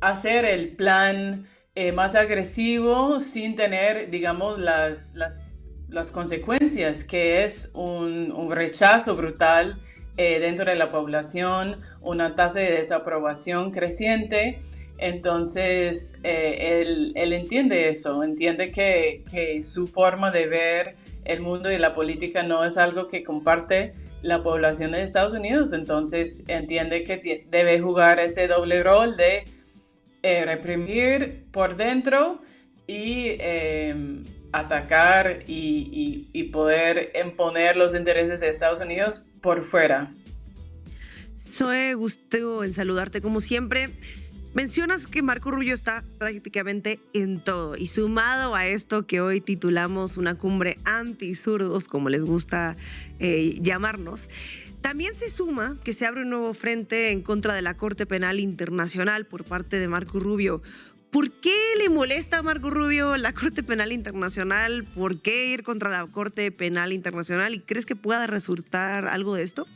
hacer el plan más agresivo sin tener, digamos, las consecuencias, que es un rechazo brutal dentro de la población, una tasa de desaprobación creciente. Entonces, él entiende eso, entiende que su forma de ver el mundo y la política no es algo que comparte la población de Estados Unidos. Entonces, entiende que debe jugar ese doble rol de reprimir por dentro y atacar y poder imponer los intereses de Estados Unidos por fuera. Zoe, gusto en saludarte como siempre. Mencionas que Marco Rubio está prácticamente en todo y sumado a esto que hoy titulamos una cumbre anti-zurdos, como les gusta llamarnos, también se suma que se abre un nuevo frente en contra de la Corte Penal Internacional por parte de Marco Rubio. ¿Por qué le molesta a Marco Rubio la Corte Penal Internacional? ¿Por qué ir contra la Corte Penal Internacional? ¿Y crees que pueda resultar algo de esto?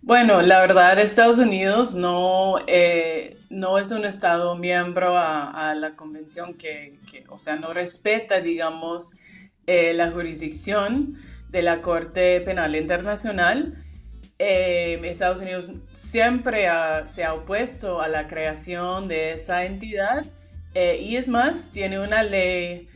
Bueno, la verdad, Estados Unidos no es un Estado miembro a la convención o sea, no respeta, digamos, la jurisdicción de la Corte Penal Internacional. Estados Unidos siempre se ha opuesto a la creación de esa entidad y es más, tiene una ley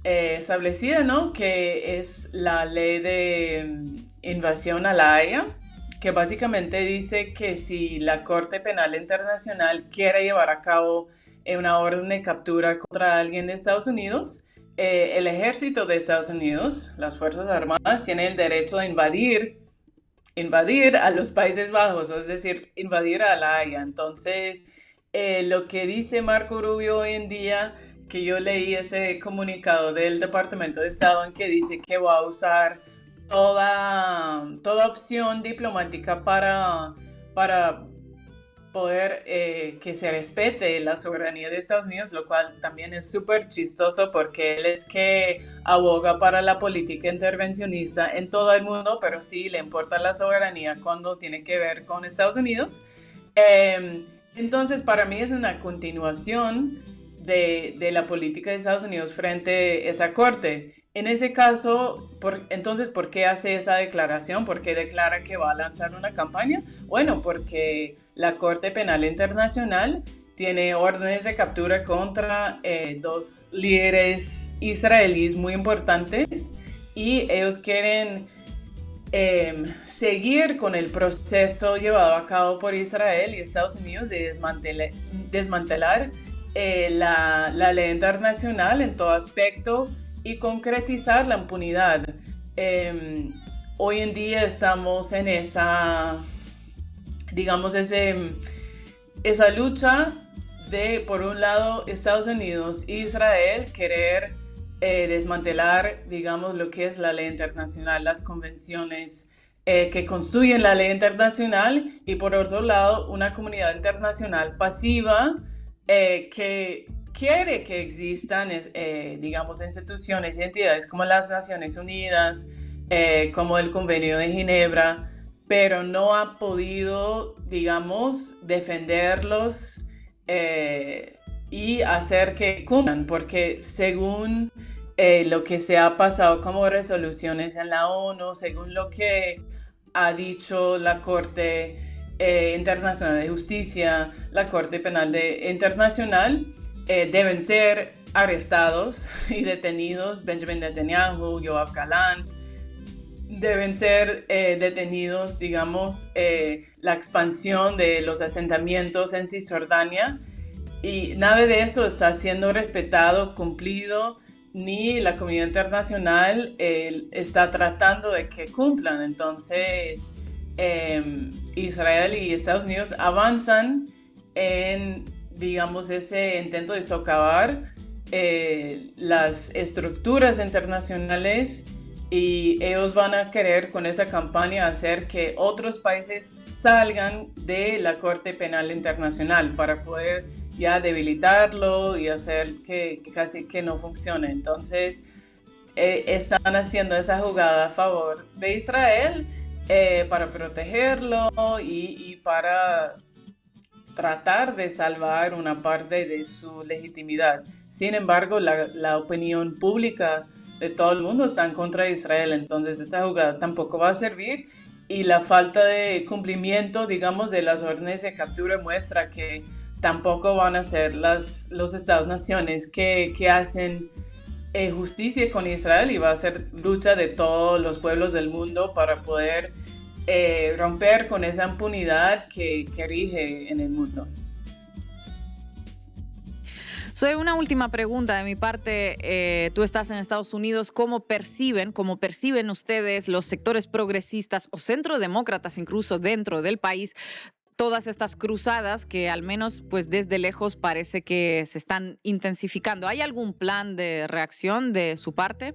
establecida, ¿no? Que es la ley de invasión a la Haya, que básicamente dice que si la Corte Penal Internacional quiere llevar a cabo una orden de captura contra alguien de Estados Unidos, el ejército de Estados Unidos, las Fuerzas Armadas, tienen el derecho de invadir a los Países Bajos, es decir, invadir a la Haya. Entonces, lo que dice Marco Rubio hoy en día, que yo leí ese comunicado del Departamento de Estado en que dice que va a usar toda opción diplomática para poder que se respete la soberanía de Estados Unidos, lo cual también es súper chistoso porque él es que aboga para la política intervencionista en todo el mundo, pero sí le importa la soberanía cuando tiene que ver con Estados Unidos. Entonces, para mí es una continuación de la política de Estados Unidos frente a esa corte. En ese caso, entonces, ¿por qué hace esa declaración? ¿Por qué declara que va a lanzar una campaña? Bueno, porque la Corte Penal Internacional tiene órdenes de captura contra 2 líderes israelíes muy importantes y ellos quieren seguir con el proceso llevado a cabo por Israel y Estados Unidos de desmantelar la ley internacional en todo aspecto y concretizar la impunidad. Hoy en día estamos en esa, digamos, esa lucha de, por un lado, Estados Unidos e Israel querer desmantelar, digamos, lo que es la ley internacional, las convenciones que construyen la ley internacional, y por otro lado, una comunidad internacional pasiva que quiere que existan, digamos, instituciones y entidades como las Naciones Unidas, como el Convenio de Ginebra, pero no ha podido, digamos, defenderlos y hacer que cumplan, porque según lo que se ha pasado como resoluciones en la ONU, según lo que ha dicho la Corte Internacional de Justicia, la Corte Penal Internacional, deben ser arrestados y detenidos Benjamin Netanyahu, Yoav Gallant, deben ser detenidos, digamos, la expansión de los asentamientos en Cisjordania, y nada de eso está siendo respetado, cumplido, ni la comunidad internacional está tratando de que cumplan. Entonces, Israel y Estados Unidos avanzan en, digamos, ese intento de socavar las estructuras internacionales, y ellos van a querer con esa campaña hacer que otros países salgan de la Corte Penal Internacional para poder ya debilitarlo y hacer que casi que no funcione. Entonces, están haciendo esa jugada a favor de Israel para protegerlo y para tratar de salvar una parte de su legitimidad. Sin embargo, la opinión pública de todo el mundo está en contra de Israel, entonces esa jugada tampoco va a servir, y la falta de cumplimiento, digamos, de las órdenes de captura muestra que tampoco van a ser los Estados-naciones que hacen justicia con Israel, y va a ser lucha de todos los pueblos del mundo para poder romper con esa impunidad que rige en el mundo. Soy una última pregunta de mi parte. Tú estás en Estados Unidos. ¿Cómo perciben ustedes, los sectores progresistas o centrodemócratas incluso dentro del país, todas estas cruzadas que al menos pues desde lejos parece que se están intensificando? ¿Hay algún plan de reacción de su parte?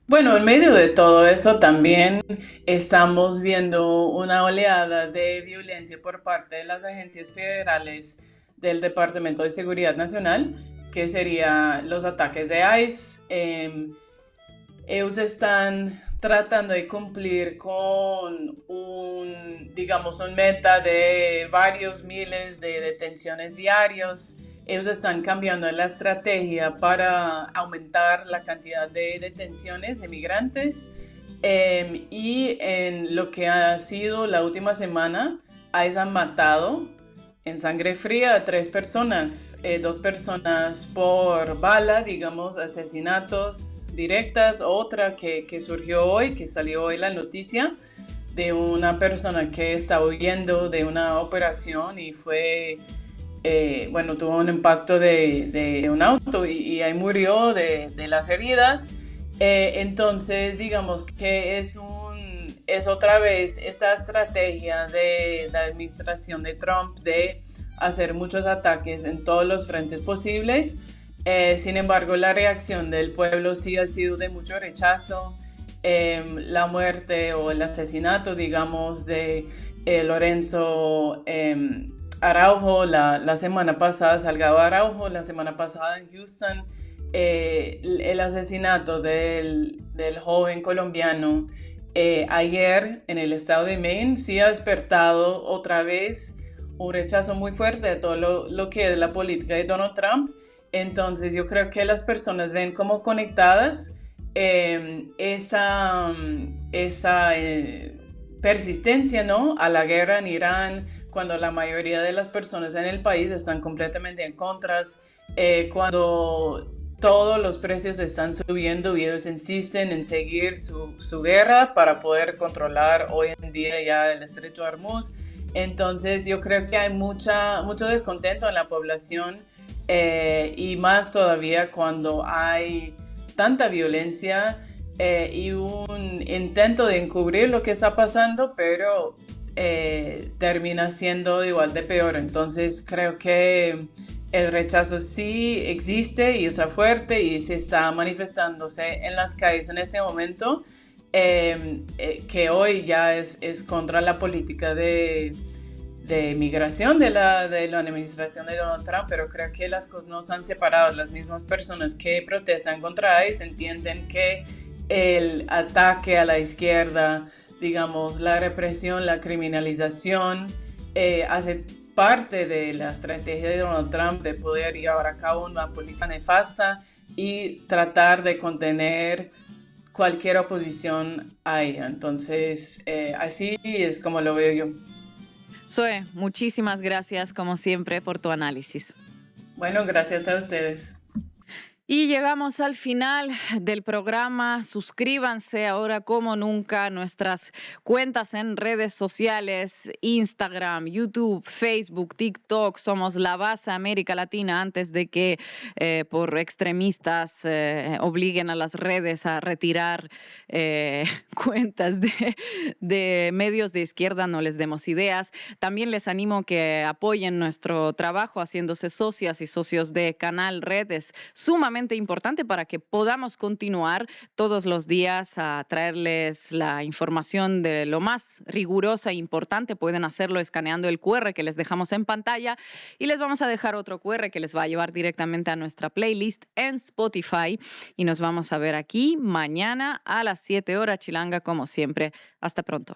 Bueno, en medio de todo eso también estamos viendo una oleada de violencia por parte de las agencias federales del Departamento de Seguridad Nacional, que serían los ataques de ICE. Ellos están tratando de cumplir con un meta de varios miles de detenciones diarios. Ellos están cambiando la estrategia para aumentar la cantidad de detenciones de migrantes, y en lo que ha sido la última semana, ICE han matado en sangre fría a 3 personas, 2 personas por bala, digamos, asesinatos directas, otra que surgió hoy, que salió hoy la noticia, de una persona que estaba huyendo de una operación y fue, tuvo un impacto de un auto y ahí murió de las heridas. Entonces, digamos que es otra vez esa estrategia de la administración de Trump de hacer muchos ataques en todos los frentes posibles. Sin embargo, la reacción del pueblo sí ha sido de mucho rechazo. La muerte o el asesinato, digamos, de Lorenzo Araujo la semana pasada, Salgado Araujo, la semana pasada en Houston, el asesinato del joven colombiano ayer en el estado de Maine, sí ha despertado otra vez un rechazo muy fuerte de todo lo que es la política de Donald Trump. Entonces yo creo que las personas ven como conectadas esa persistencia, ¿no?, a la guerra en Irán, cuando la mayoría de las personas en el país están completamente en contra, cuando todos los precios están subiendo y ellos insisten en seguir su guerra para poder controlar hoy en día ya el estrecho de Hormuz. Entonces yo creo que hay mucho descontento en la población y más todavía cuando hay tanta violencia y un intento de encubrir lo que está pasando, pero termina siendo igual de peor. Entonces creo que el rechazo sí existe y está fuerte y se está manifestándose en las calles en ese momento, que hoy ya es contra la política de migración de la administración de Donald Trump, pero creo que las cosas no se han separado. Las mismas personas que protestan contra ICE entienden que el ataque a la izquierda, digamos, la represión, la criminalización, hace parte de la estrategia de Donald Trump de poder llevar a cabo una política nefasta y tratar de contener cualquier oposición a ella. Entonces, así es como lo veo yo. Zoe, muchísimas gracias como siempre por tu análisis. Bueno, gracias a ustedes. Y llegamos al final del programa. Suscríbanse ahora como nunca a nuestras cuentas en redes sociales, Instagram, YouTube, Facebook, TikTok. Somos La Base América Latina antes de que por extremistas obliguen a las redes a retirar cuentas de medios de izquierda, no les demos ideas. También les animo que apoyen nuestro trabajo haciéndose socias y socios de Canal Red. Es sumamente importante para que podamos continuar todos los días a traerles la información de lo más rigurosa e importante. Pueden hacerlo escaneando el QR que les dejamos en pantalla y les vamos a dejar otro QR que les va a llevar directamente a nuestra playlist en Spotify y nos vamos a ver aquí mañana a las 7 horas chilanga como siempre. Hasta pronto.